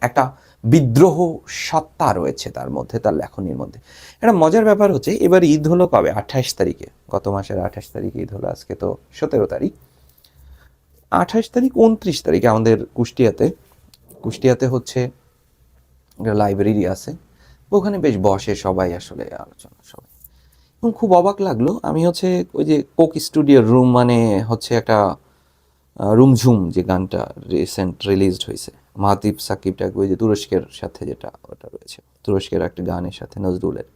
Speaker 1: একটা বিদ্রোহ সত্তা রয়েছে তার মধ্যে, তার লেখনীর মধ্যে। একটা মজার ব্যাপার হচ্ছে, এবার ঈদ হলো কবে? 28 তারিখে, গত মাসের 28 তারিখে ঈদ হলো, আজকে তো 17 তারিখ। 28 তারিখ 29 তারিখে আমাদের কুষ্টিয়াতে হচ্ছে লাইব্রেরি আছে, ওখানে বেশ বসে সবাই, আসলে আলোচনা সবাই। এবং খুব অবাক লাগলো, আমি হচ্ছে ওই যে কোক স্টুডিওর রুম, মানে হচ্ছে একটা রুমঝুম যে গানটা রিসেন্ট রিলিজড হয়েছে, মাহতিব সাকিবটা, ওই যে তুরস্কের সাথে যেটা ওটা রয়েছে, তুরস্কের একটা গানের সাথে নজরুলের,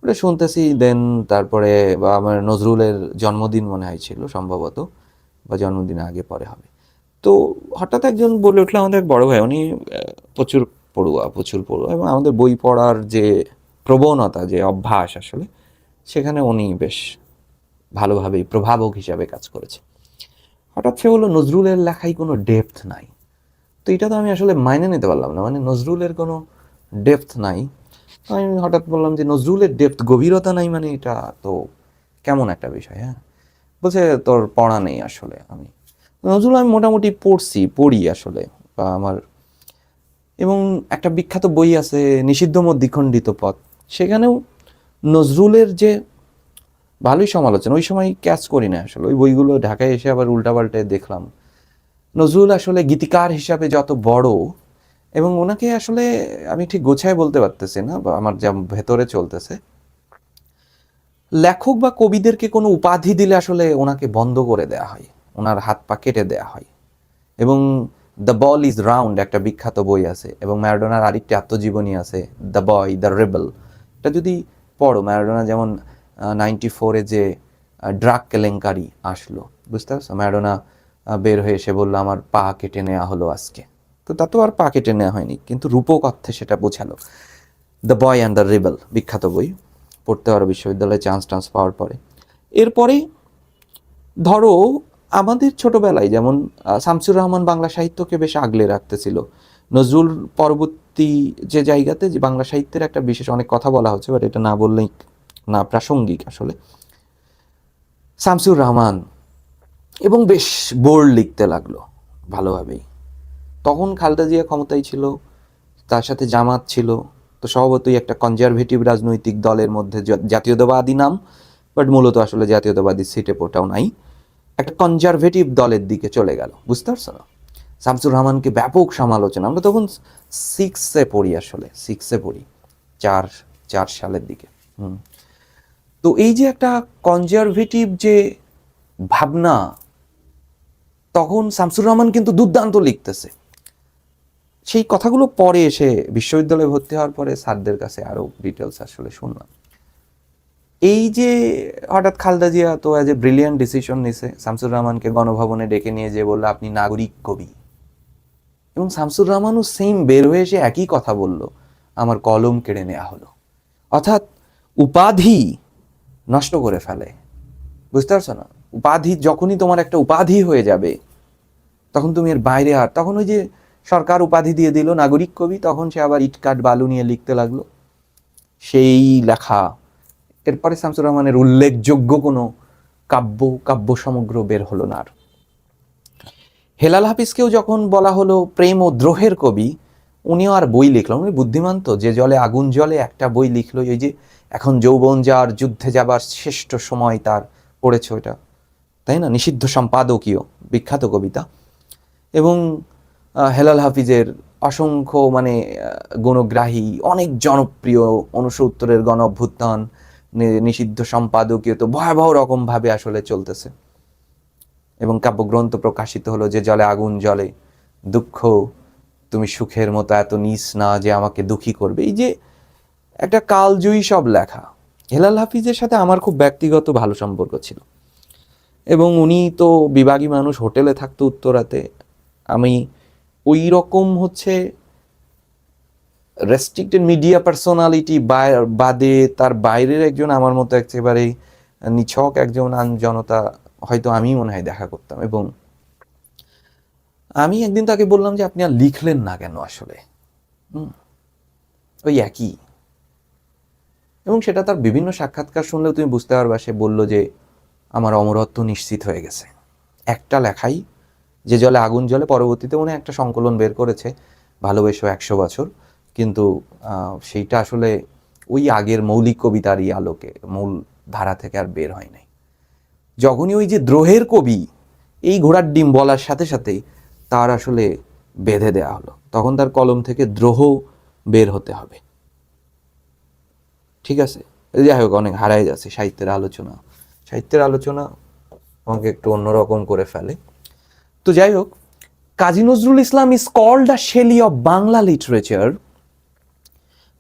Speaker 1: ওটা শুনতেছি। দেন তারপরে বা আমার নজরুলের জন্মদিন মনে হয় ছিল সম্ভবত, বা জন্মদিন আগে পরে হবে। তো হঠাৎ একজন বলে উঠলো, আমাদের এক বড় ভাই, উনি প্রচুর প্রচুর পড়ুয়া, এবং আমাদের বই পড়ার যে প্রবণতা, যে অভ্যাস আসলে, সেখানে উনি বেশ ভালোভাবেই প্রভাবক হিসাবে কাজ করেছে। হঠাৎ সে বললো নজরুলের লেখায় কোনো ডেপথ নাই। তো এটা তো আমি আসলে মাইনে নিতে পারলাম না, মানে নজরুলের কোনো ডেপথ নাই। আমি হঠাৎ বললাম যে নজরুলের ডেপথ, গভীরতা নাই, মানে এটা তো কেমন একটা বিষয়। হ্যাঁ, বলছে তোর পড়া নেই আসলে। আমি নজরুল আমি মোটামুটি পড়ি আসলে, বা আমার, এবং একটা বিখ্যাত বই আছে নিষিদ্ধ দ্বিখণ্ডিত পথ, সেখানেও নজরুলের যে ভালোই সমালোচনা, ওই সময় ক্যাচ করি না আসলে, ওই বইগুলো ঢাকায় এসে আবার উল্টাপাল্টায় দেখলাম। নজরুল আসলে গীতিকার হিসাবে যত বড়, এবং ওনাকে আসলে আমি ঠিক গোছায় বলতে পারতেছি না, বা আমার যা ভেতরে চলতেছে, লেখক বা কবিদেরকে কোনো উপাধি দিলে আসলে ওনাকে বন্ধ করে দেয়া হয়, ওনার হাত পা কেটে দেয়া হয়। এবং দ্য বল ইজ রাউন্ড একটা বিখ্যাত বই আছে, এবং ম্যারাডোনার আরেকটি আত্মজীবনী আছে, দ্য বয় দ্য রেবেল। এটা যদি পড়ো, ম্যারাডোনা যেমন 94-এ যে ড্রাগ কেলেঙ্কারি আসলো, বুঝতে পারছো, ম্যারাডোনা বের হয়ে এসে বললো আমার পা কেটে নেওয়া হলো আজকে। তো তা তো আর পা কেটে নেওয়া হয়নি, কিন্তু রূপক অর্থে সেটা বোঝালো। The boy and the rebel বিখ্যাত বই, পড়তে পারো বিশ্ববিদ্যালয়ে চান্স পাওয়ার পরে। এরপরে ধরো আমাদের ছোটবেলায় যেমন শামসুর রহমান বাংলা সাহিত্যকে বেশ আগলে রাখতেছিল, নজরুল পরবর্তী যে জায়গাতে, যে বাংলা সাহিত্যের একটা বিশেষ অনেক কথা বলা হচ্ছে, বাট এটা না বললেই না প্রাসঙ্গিক আসলে। শামসুর রহমান এবং বেশ বোর্ড লিখতে লাগলো ভালোভাবেই। তখন খালেদা জিয়া ক্ষমতায় ছিল, তার সাথে জামাত ছিল, তো স্বভাবতই একটা কনজারভেটিভ রাজনৈতিক দলের মধ্যে জাতীয়তাবাদী নাম, বাট মূলত আসলে জাতীয়তাবাদী সিটে পোটাও নাই, একটা কনজারভেটিভ দলের দিকে চলে গেল, বুঝতে পারছো না? শামসুর রহমানকে ব্যাপক সমালোচনা, আমরা তখন সিক্সে পড়ি, আসলে সিক্সে পড়ি, চার চার সালের দিকে। তো এই যে একটা কনজারভেটিভ যে ভাবনা, তখন শামসুর রহমান কিন্তু দুর্দান্ত লিখতেছে। সেই কথাগুলো পরে এসে বিশ্ববিদ্যালয়ে ভর্তি হওয়ার পরে স্যারদের কাছে আরো ডিটেলস আসলে শুনলাম। এই যে হঠাৎ খালেদা জিয়া তো অ্যাজ এ ব্রিলিয়ান্ট ডিসিশন নিছে, শামসুর রহমানকে গণভবনে ডেকে নিয়ে যে বললো আপনি নাগরিক কবি, এবং শামসুর রহমানও সেম বের হয়ে এসে একই কথা বলল, আমার কলম কেড়ে নেওয়া হলো। অর্থাৎ উপাধি নষ্ট করে ফেলে, বুঝতে পারছো না? উপাধি যখনই তোমার একটা উপাধি হয়ে যাবে, তখন তুমি এর বাইরে, আর তখন ওই যে সরকার উপাধি দিয়ে দিল নাগরিক কবি, তখন সে আবার ইটকাট বালু নিয়ে লিখতে লাগলো সেই লেখা। এরপরে শামসুর রহমানের উল্লেখযোগ্য কোনো কাব্য সমগ্র বের হলো না আর। হেলাল হাফিজকেও যখন বলা হলো প্রেম ও দ্রোহের কবি, উনিও আর বই লিখলেন, উনি বুদ্ধিমান তো, যে জলে আগুন জলে একটা বই লিখলো, এই যে এখন যৌবন যার যুদ্ধে যাবার শ্রেষ্ঠ সময় তার, পড়েছে ওইটা, তাই না? নিষিদ্ধ সম্পাদকীয় বিখ্যাত কবিতা। এবং হেলাল হাফিজের অসংখ্য মানে গুণগ্রাহী, অনেক জনপ্রিয় 69-এর গণ অভ্যুত্থান, নিষিদ্ধ সম্পাদকীয় তো ভয়াবহ রকমভাবে আসলে চলতেছে, এবং কাব্যগ্রন্থ প্রকাশিত হলো, যে জলে আগুন জলে, দুঃখ তুমি সুখের মতো এত নিস না যে আমাকে দুঃখী করবে। এই যে একটা কালজয়ী সব লেখা। হেলাল হাফিজের সাথে আমার খুব ব্যক্তিগত ভালো সম্পর্ক ছিল, এবং উনি তো বিভাগী মানুষ, হোটেলে থাকতো উত্তরাতে। আমি ওই রকম হচ্ছে রেস্ট্রিক্টেড মিডিয়া পার্সোনালিটি বাদে তার বাইরের একজন আমার মতো একেবারেই নিছক একজন জনতা হয়তো আমি মনে হয় দেখা করতাম। এবং আমি একদিন তাকে বললাম যে আপনি আর লিখলেন না কেন আসলে, ওই একই। এবং সেটা তার বিভিন্ন সাক্ষাৎকার শুনলেও তুমি বুঝতে পারবা, সে বলল যে আমার অমরত্ব নিশ্চিত হয়ে গেছে। একটা লেখাই যে জলে আগুন জ্বলে, পরবর্তীতে উনি একটা সংকলন বের করেছে ভালোবেসো 100 বছর, কিন্তু সেইটা আসলে ওই আগের মৌলিক কবিতারই আলোকে মূল ধারা থেকে আর বের হয় নাই। যখনই ওই যে দ্রোহের কবি এই ঘোড়ার ডিম বলার সাথে সাথেই তার আসলে বেঁধে দেয়া হলো, তখন তার কলম থেকে দ্রোহ বের হতে হবে। ঠিক আছে, যাই হোক, অনেক হারাই যাচ্ছে সাহিত্যের আলোচনা আমাকে একটু অন্যরকম করে ফেলে। তো যাই হোক, Kazi Nazrul Islam is called a Shelley of Bangla literature.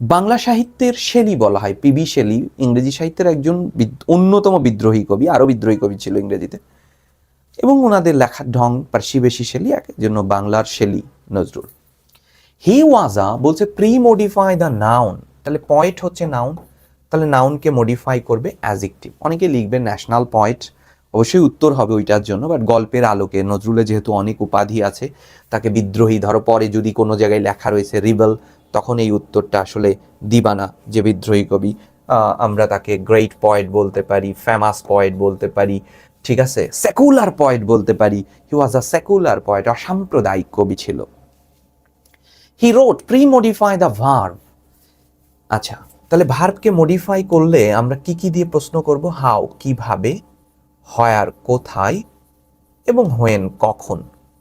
Speaker 1: Bangla সাহিত্যের শেলি বলা হয়, পিবি শেলি ইংরেজি সাহিত্যের একজন অন্যতম বিদ্রোহী কবি, আরও বিদ্রোহী কবি ছিল ইংরেজিতে, এবং ওনাদের লেখার ঢং পার্সি বেশি শেলি, এক জন্য বাংলার শেলি নজরুল। হি ওয়াজ আ বলছে প্রি মডিফাই দ্য নাউন, তাহলে পয়েট হচ্ছে নাউন, তাহলে নাউনকে মডিফাই করবে অ্যাজেক্টিভ। অনেকে লিখবে ন্যাশনাল পয়েট, অবশ্যই উত্তর হবে ওইটার জন্য, বাট গল্পের আলোকে নজরুলের যেহেতু অনেক উপাধি আছে, তাকে বিদ্রোহী, ধরো পরে যদি কোনো জায়গায় লেখা রয়েছে রিবেল, তখন এই উত্তরটা আসলে দিবা না যে বিদ্রোহী কবি। আমরা তাকে গ্রেট পয়েট বলতে পারি, ফেমাস পয়েট বলতে পারি, ঠিক আছে, সেকুলার পয়েট বলতে পারি। হি ওয়াজ আ সেকুলার পয়েট, অসাম্প্রদায়িক কবি ছিল। হি রোট প্রি মডিফাই দ্য ভার্ব। আচ্ছা, তাহলে ভার্বকে মডিফাই করলে আমরা কি কি দিয়ে প্রশ্ন করব? হাউ কিভাবে, হোয়ার কোথায়, এবং হোয়েন কখন।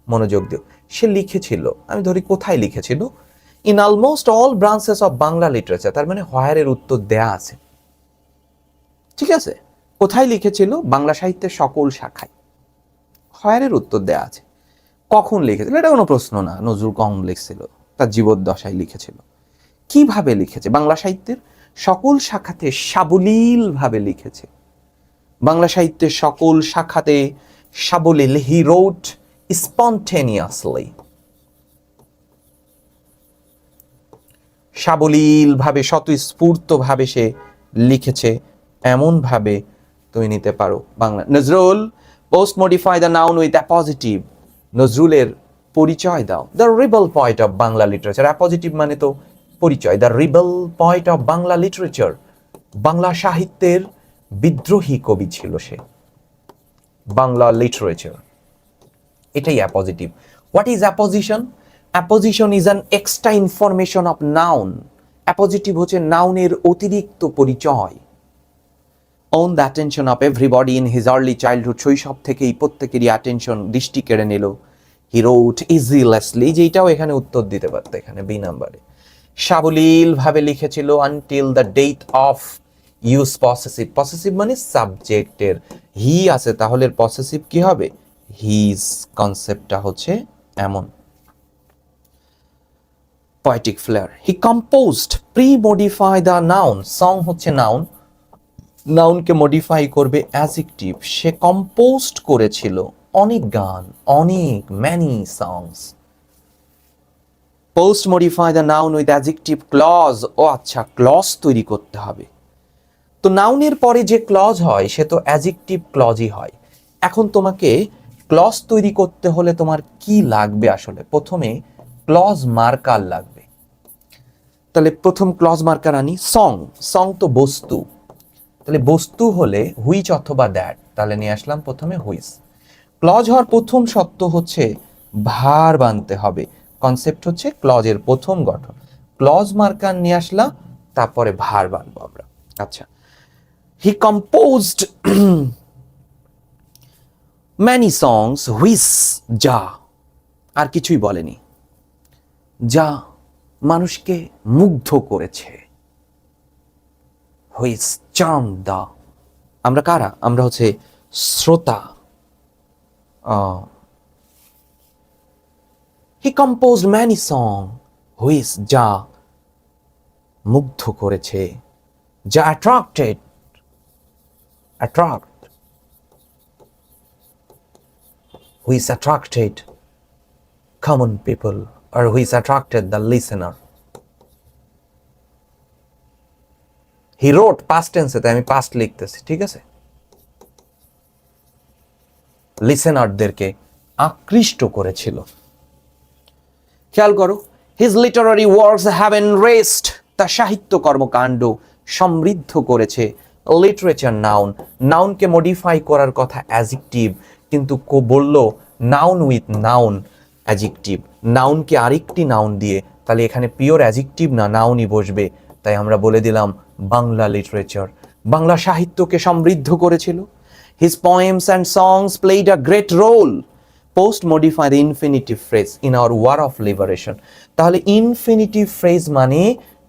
Speaker 1: মনোযোগ দিও, সে লিখেছিল, আমি ধরি কোথায় লিখেছিল, in almost all branches of Bangla literature, তার মানে হোয়ারের উত্তর দেয়া আছে। ঠিক আছে, কোথায় লিখেছিল? বাংলা সাহিত্যের সকল শাখায়, হোয়ারের উত্তর দেয়া আছে। কখন লিখেছিল? এটা কোনো প্রশ্ন না, নজরুল কখন লিখছিল, তার জীবদ্দশায় লিখেছিল। কিভাবে লিখেছে? বাংলা সাহিত্যের সকল শাখাতে সাবলীলভাবে লিখেছে, বাংলা সাহিত্যের সকল শাখাতে সাবলীল। হি রোট স্পন্টেনিয়াসলি, সাবলীলভাবে স্বতঃস্ফূর্তভাবে সে লিখেছে, এমনভাবে তুমি নিতে পারো Bangla. Nazrul post modify the noun with appositive, নজরুলের পরিচয় দাও। The rebel poet of Bangla literature, appositive মানে তো পরিচয়। The rebel poet of Bangla literature, Bangla সাহিত্যের বিদ্রোহী কবি ছিল সে, বাংলা লিটারেচার, এটাই appositive. What is apposition? Apposition is an extra information of noun. Appositive হচ্ছে নাউনের অতিরিক্ত পরিচয়। own the attention of everybody in his early childhood, শৈশব থেকেই প্রত্যেকেরই অ্যাটেনশন, দৃষ্টি কেড়ে নিল। হি রোট ইজিলেসলি, যেটাও এখানে উত্তর দিতে পারত, এখানে বি নাম্বারে। সাবলীল ভাবে লিখেছিল until the death of use possessive. Possessive মানে সাবজেক্টের হি আছে, তাহলে পসেসিভ কি হবে? হিজ। কনসেপ্টটা হচ্ছে এমন। poetic flair. He composed pre-modify the noun. Song হচ্ছে নাউন, নাউনকে মডিফাই করবে অ্যাডজেক্টিভ। সে কম্পোজড করেছিল অনেক গান, অনেক many songs. Post modify the noun with adjective clause. ও আচ্ছা, ক্লজ তৈরি করতে হবে। তো নাউনের পরে যে ক্লজ হয় সে তো অ্যাডজেক্টিভ ক্লজই হয়। এখন তোমাকে ক্লজ তৈরি করতে হলে তোমার কি লাগবে? আসলে প্রথমে ক্লজ মার্কার লাগবে। তাহলে প্রথম ক্লজ মার্কার আনি। সং, সং তো বস্তু, তাহলে বস্তু হলে হুইচ অথবা দ্যাট, তাহলে নিয়ে আসলাম প্রথমে হুইচ। ক্লজ হওয়ার প্রথম শর্ত হচ্ছে ভার বানতে হবে, কনসেপ্ট হচ্ছে ক্লজের প্রথম গঠন। ক্লজ মার্কার নিয়ে আসলাম, তারপরে ভার বানবো আমরা। আচ্ছা, হি কম্পোজড ম্যানি সংস হুইচ, যা, আর কিছুই বলেনি, যা মানুষকে মুগ্ধ করেছে। হুইচ চার্ম দা, আমরা কারা? আমরা হচ্ছে শ্রোতা। হি কম্পোজড ম্যানি সং হুইচ, যা মুগ্ধ করেছে, যা attracted, attract, which attracted common people, or which attracted the listener. He wrote past tense, তাই আমি পাস্ট লিখতেছি, ঠিক আছে? লিসেনারদেরকে আকৃষ্ট করেছিল। খেয়াল করো, his Literary works have enriched, তার সাহিত্য কর্মকাণ্ড সমৃদ্ধ করেছে লিটারেচার নাউন। নাউনকে মডিফাই করার কথা অ্যাডজেক্টিভ, কিন্তু বলল নাউন উইথ নাউন অ্যাডজেক্টিভ, নাউনকে আরেকটি নাউন দিয়ে, তাহলে এখানে পিওর অ্যাডজেক্টিভ না নাউনই বসবে। তাই আমরা বলে দিলাম বাংলা লিটারেচার, বাংলা সাহিত্যকে সমৃদ্ধ করেছিল। His poems and songs played a great role. Post modify the infinitive phrase in our war of liberation. তাহলে ইনফিনিটিভ ফ্রেজ মানে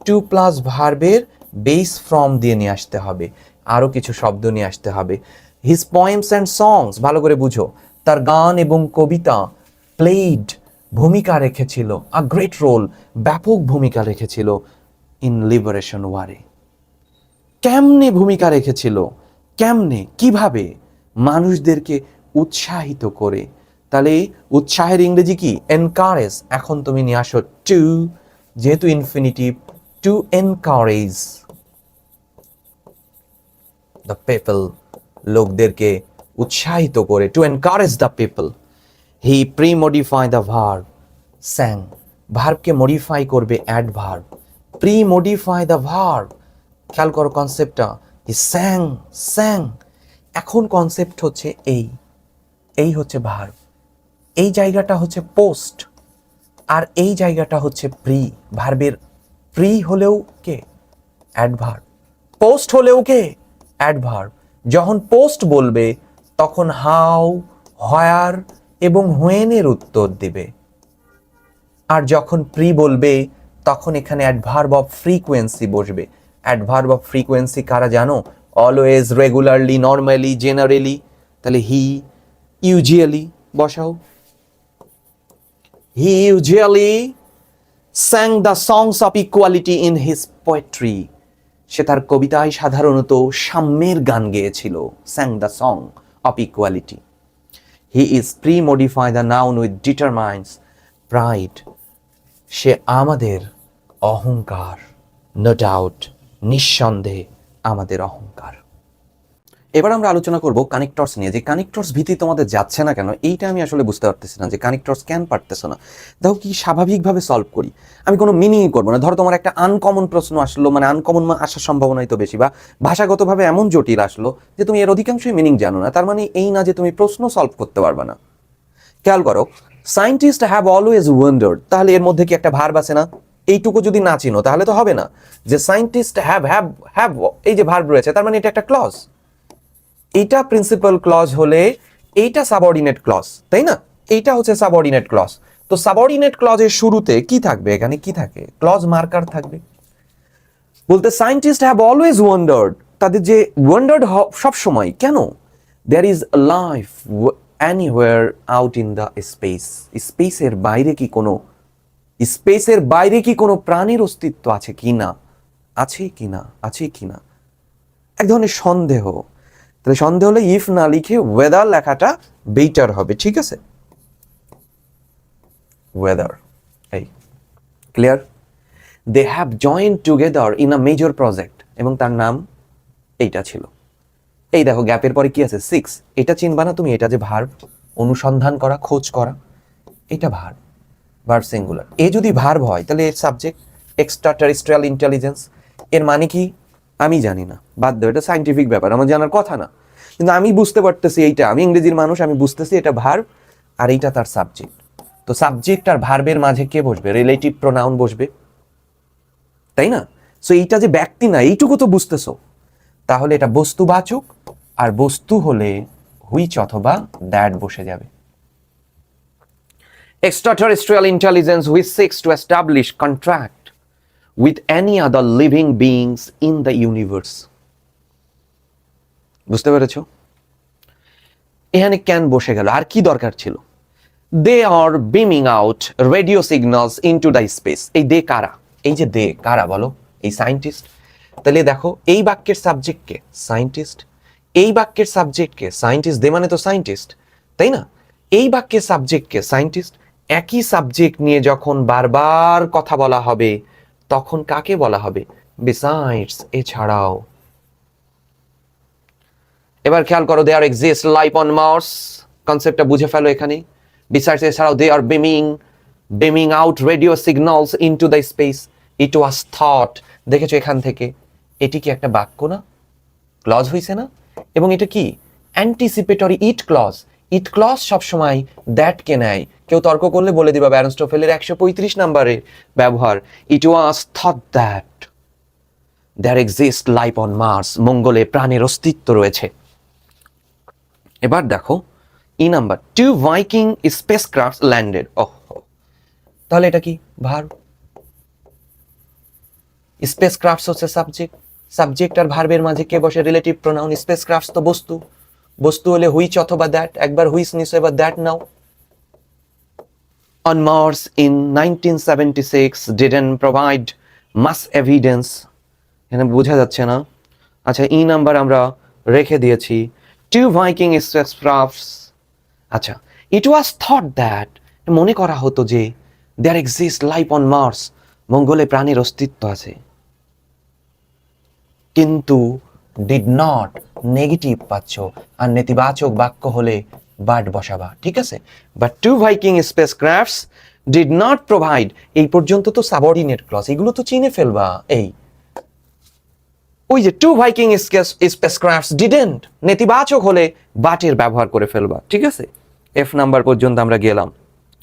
Speaker 1: টু প্লাস ভার্বের বেস ফ্রম দিয়ে নিয়ে আসতে হবে, আরও কিছু শব্দ নিয়ে আসতে হবে। হিজ পোয়েমস অ্যান্ড সংস, ভালো করে বুঝো, তার গান এবং কবিতা প্লেড ভূমিকা রেখেছিল, আ গ্রেট রোল ব্যাপক ভূমিকা রেখেছিল ইন লিবারেশন ওয়ারে। কেমনে ভূমিকা রেখেছিল, কেমনে, কিভাবে? মানুষদেরকে উৎসাহিত করে। তাহলে উৎসাহের ইংরেজি কি? এনকারেজ। এখন তুমি নিয়ে আসো টু, যেহেতু infinitive, to encourage the people, লোকদেরকে উৎসাহিত করে, to encourage the people. He pre-modify the verb, sang, ভার্বকে মডিফাই করবে অ্যাডভার্ব, প্রি-মডিফাই দ্য ভার্ব। খেয়াল করো কনসেপ্টটা, হি স্যাং, স্যাং। এখন কনসেপ্ট হচ্ছে এই হচ্ছে ভার্ব, এই জায়গাটা হচ্ছে পোস্ট, আর এই জায়গাটা হচ্ছে প্রি। ভার্বের প্রি হলেও কে? অ্যাডভার্ব। পোস্ট হলেও কে? অ্যাডভার্ব। যখন পোস্ট বলবে তখন হাউ, হোয়ার এবং হোয়েনের উত্তর দিবে, আর যখন প্রি বলবে তখন এখানে অ্যাডভার্ব অফ ফ্রিকোয়েন্সি বসবে। অ্যাডভার্ব অফ ফ্রিকোয়েন্সি কারা জানো? Always, regularly, normally, generally. তাহলে হি ইউজুয়ালি বসাও, he usually sang the songs of equality in his poetry. সে তার কবিতায় সাধারণত সাম্যের গান গেয়েছিল, sang the song of equality. He is pre-modify the noun with determines pride. সে আমাদের অহংকার, নো ডাউট, নিঃসন্দেহে আমাদের অহংকার। এবার আমরা আলোচনা করব কানেক্টরস নিয়ে। যে কানেক্টরস ভীতি তোমাদের যাচ্ছে না কেন, এইটা আমি আসলে বুঝতে পারতেছি না, যে কানেক্টরস কেন পারতেছো না। দেখো কি স্বাভাবিকভাবে সলভ করি, আমি কোনো মিনিংই করবো না। ধরো তোমার একটা আনকমন প্রশ্ন আসলো, মানে আনকমন আসার সম্ভাবনাই তো বেশি, বা ভাষাগতভাবে এমন জটিল আসলো যে তুমি এর অধিকাংশই মিনিং জানো না, তার মানে এই না যে তুমি প্রশ্ন সলভ করতে পারবে না। খেয়াল করো, সায়েন্টিস্ট হ্যাভ অলওয়েজ ওয়ান্ডার্ড, তাহলে এর মধ্যে কি একটা ভার্ব আছে না? এইটুকু যদি না চিনো তাহলে তো হবে না। যে সায়েন্টিস্ট হ্যাভ হ্যাভ হ্যাভ, এই যে ভার্ব রয়েছে, তার মানে এটা একটা ক্লজ। এইটা প্রিন্সিপাল ক্লজ হলে এইটা সাবঅর্ডিনেট ক্লজ, তাই না? এইটা হচ্ছে সাবঅর্ডিনেট ক্লজ। তো সাবঅর্ডিনেট ক্লজের শুরুতে কি থাকবে? এখানে কি থাকে? ক্লজ মার্কার থাকবে। বলতে সায়েন্টিস্ট হ্যাভ অলওয়েজ ওয়ান্ডার্ড, তাদের যে ওয়ান্ডার্ড সব সময়, কেন? There is life anywhere out in the space. স্পেসের বাইরে কি কোনো, স্পেসের বাইরে কি কোনো প্রাণীর অস্তিত্ব আছে কি না, আছে কি না, আছে কি না, এক ধরনের সন্দেহ। তাহলে সন্দেহ হলে ইফ না লিখে ওয়েদার লেখাটা বেটার হবে, ঠিক আছে? ওয়েদার, এই clear? They have joint together in a major project, এবং তার নাম এইটা ছিল। এই দেখো গ্যাপের পরে কি আছে? 6। এটা চিনবা না তুমি? এটা যে ভার্ব, অনুসন্ধান করা, খোঁজ করা, এটা ভার্ব, ভার্ব সিঙ্গুলার। এ যদি ভার্ব হয় তাহলে এর সাবজেক্ট এক্সট্রা টেরেস্ট্রিয়াল ইন্টেলিজেন্স। এর মানে কি আমি জানি না, বাদ দাও, এটা সাইন্টিফিক ব্যাপার, আমার জানার কথা না, কিন্তু আমি বুঝতে পারতেছি এইটা, আমি ইংরেজির মানুষ, আমি বুঝতেছি এটা ভার্ব আর এইটা তার সাবজেক্ট। তো সাবজেক্ট আর ভার্বের মাঝে কে বসবে? রিলেটিভ প্রোনাউন বসবে, তাই না? সো এইটা যে ব্যক্তি না, এইটুকু তো বুঝতেছো। তাহলে এটা বস্তুবাচক, আর বস্তু হলে হুইচ অথবা দ্যাট বসে যাবে। Extraterrestrial intelligence which seeks to establish contact with any other living beings in the universe. বুঝতে পেরেছো? এখানে ক্যান বসে গেল, আর কি দরকার ছিল? They are beaming out radio signals into the space. এই দে কারা? এই যে দে কারা বলো? এই সায়েন্টিস্ট। তাহলে দেখো এই বাক্যের সাবজেক্ট কে? সায়েন্টিস্ট। এই বাক্যের সাবজেক্ট কে? সায়েন্টিস্ট। দে মানে তো সায়েন্টিস্ট, তাই না? এই বাক্যের সাবজেক্ট কে? সায়েন্টিস্ট। একই সাবজেক্ট নিয়ে যখন বারবার কথা বলা হবে তখন কাকে বলা হবে? বিসাইডস, এছাড়াও। এবার খেয়াল করো, there exist life on Mars, কনসেপ্টটা বুঝে ফেলো এখানে। বিসাইডস, এছাড়াও, they are beaming beaming out radio signals into the space. It was thought. দেখেছো এখান থেকে এটি কি একটা বাক্য না, ক্লজ হইছে না? এবং এটা কি অ্যান্টিসিপেটরি ইট ক্লজ। ইট ক্লজ সবসময় দ্যাট কে নেয়। কেউ তর্ক করলে বলে দিবা অ্যারিস্টটলের 135 নম্বরের ব্যবহার। It was thought that there exist life on Mars, মঙ্গলে প্রাণের অস্তিত্ব রয়েছে। এবার দেখো ই নাম্বার, 2 ভাইকিং স্পেসক্রাফট ল্যান্ডেড। ওহ, তাহলে এটা কি ভার্ব। স্পেসক্রাফটস হচ্ছে সাবজেক্ট, সাবজেক্ট আর ভার্বের মাঝে কে বসে? Relative pronoun. স্পেসক্রাফটস তো বস্তু, বস্তু হলে হুইচ অথবা দ্যাট। একবার হুইচ নিছো, এবার that now. On Mars in 1976 didn't provide much evidence. এখানে বোঝা যাচ্ছে না। আচ্ছা, ই নাম্বার আমরা রেখে দিয়েছি। 2 ভাইকিং স্পেসক্রাফটস। আচ্ছা, ইট ওয়াজ থট দ্যাট, মনে করা হতো যে there exist life on Mars, মঙ্গলে প্রাণের অস্তিত্ব আছে। কিন্তু ডিড নট, নেগেটিভ পাচ্ছ, আর নেতিবাচক বাক্য হলে বাট বসাবা, ঠিক আছে? But 2 Viking spacecrafts did not provide, এই পর্যন্ত তো সাবঅর্ডিনেট ক্লজ, এগুলো তো চিনে ফেলবা। এই ওই যে 2 ভাইকিং স্পেসক্রাফটস ডিডেন্ট, নেতিবাচক হলে বাটের ব্যবহার করে ফেলবা, ঠিক আছে? এফ নাম্বার পর্যন্ত আমরা গেলাম।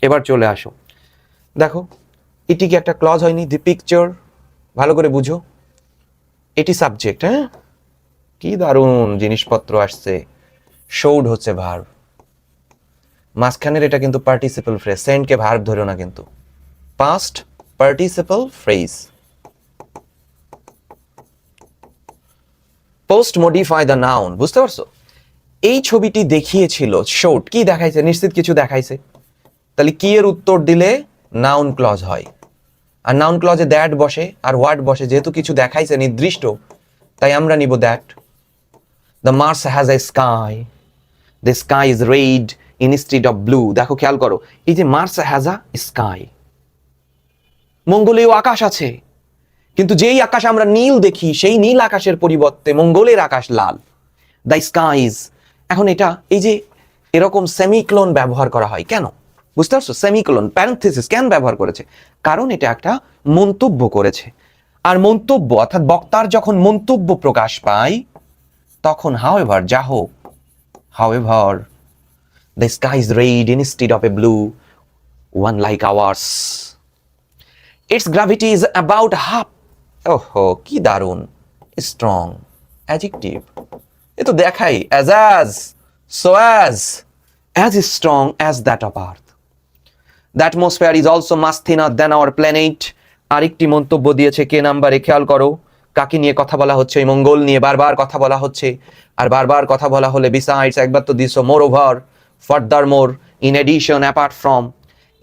Speaker 1: এবার চলে আসো, দেখো এটি কি একটা ক্লজ হয়নি? দি পিকচার, ভালো করে বুঝো, এটি সাবজেক্ট। হ্যাঁ, কি দারুণ জিনিসপত্র আসছে। শোড হচ্ছে ভার্ব, মাঝখানের এটা কিন্তু পার্টিসিপল ফ্রেজ। সেন্টকে ভার্ব ধরো না কিন্তু, past participle phrase. Post modify the noun, বুঝতে পারছো? এই ছবিটি দেখিয়েছিল, শোড কি দেখাইছে? নিশ্চিত কিছু দেখাইছে। তাহলে কি এর উত্তর দিলে নাউন ক্লজ হয়, আর নাউন ক্লজে দ্যাট বসে আর হোয়াট বসে। যেহেতু কিছু দেখাইছে নির্দিষ্ট, তাই আমরা নিব that. The Mars has a sky, the sky is red instead of blue. দেখো খেয়াল করো, এই যে মার্স হ্যাজ আ স্কাই, মঙ্গলেও আকাশ আছে, কিন্তু যেই আকাশ আমরা নীল দেখি, সেই নীল আকাশের পরিবর্তে মঙ্গলের আকাশ লাল। দ্য স্কাইজ, এখন এটা এই যে এরকম সেমিক্লোন ব্যবহার করা হয় কেন? বুঝতে পারছো? সেমিকোলন, প্যারেনথেসিস কেন ব্যবহার করেছে? কারণ এটা একটা মন্তব্য করেছে। আর মন্তব্য অর্থাৎ বক্তার যখন মন্তব্য প্রকাশ পায়, তখন হাউএভার, যা হোক, however the sky is red instead of A blue one like hours, it's gravity is about half. ওহো, কি দারুণ, স্ট্রং অ্যাডজেক্টিভ। এ তো দেখাই as so as strong as that of earth. The atmosphere is also much thinner than our planet. আরেকটি মন্তব্য দিয়েছে কে নাম্বারে, খেয়াল করো কাকে নিয়ে কথা বলা হচ্ছে? এই মঙ্গল নিয়ে বারবার কথা বলা হচ্ছে। আর বারবার কথা বলা হলে besides, একবার তো দিছো, moreover, furthermore, in addition, apart from,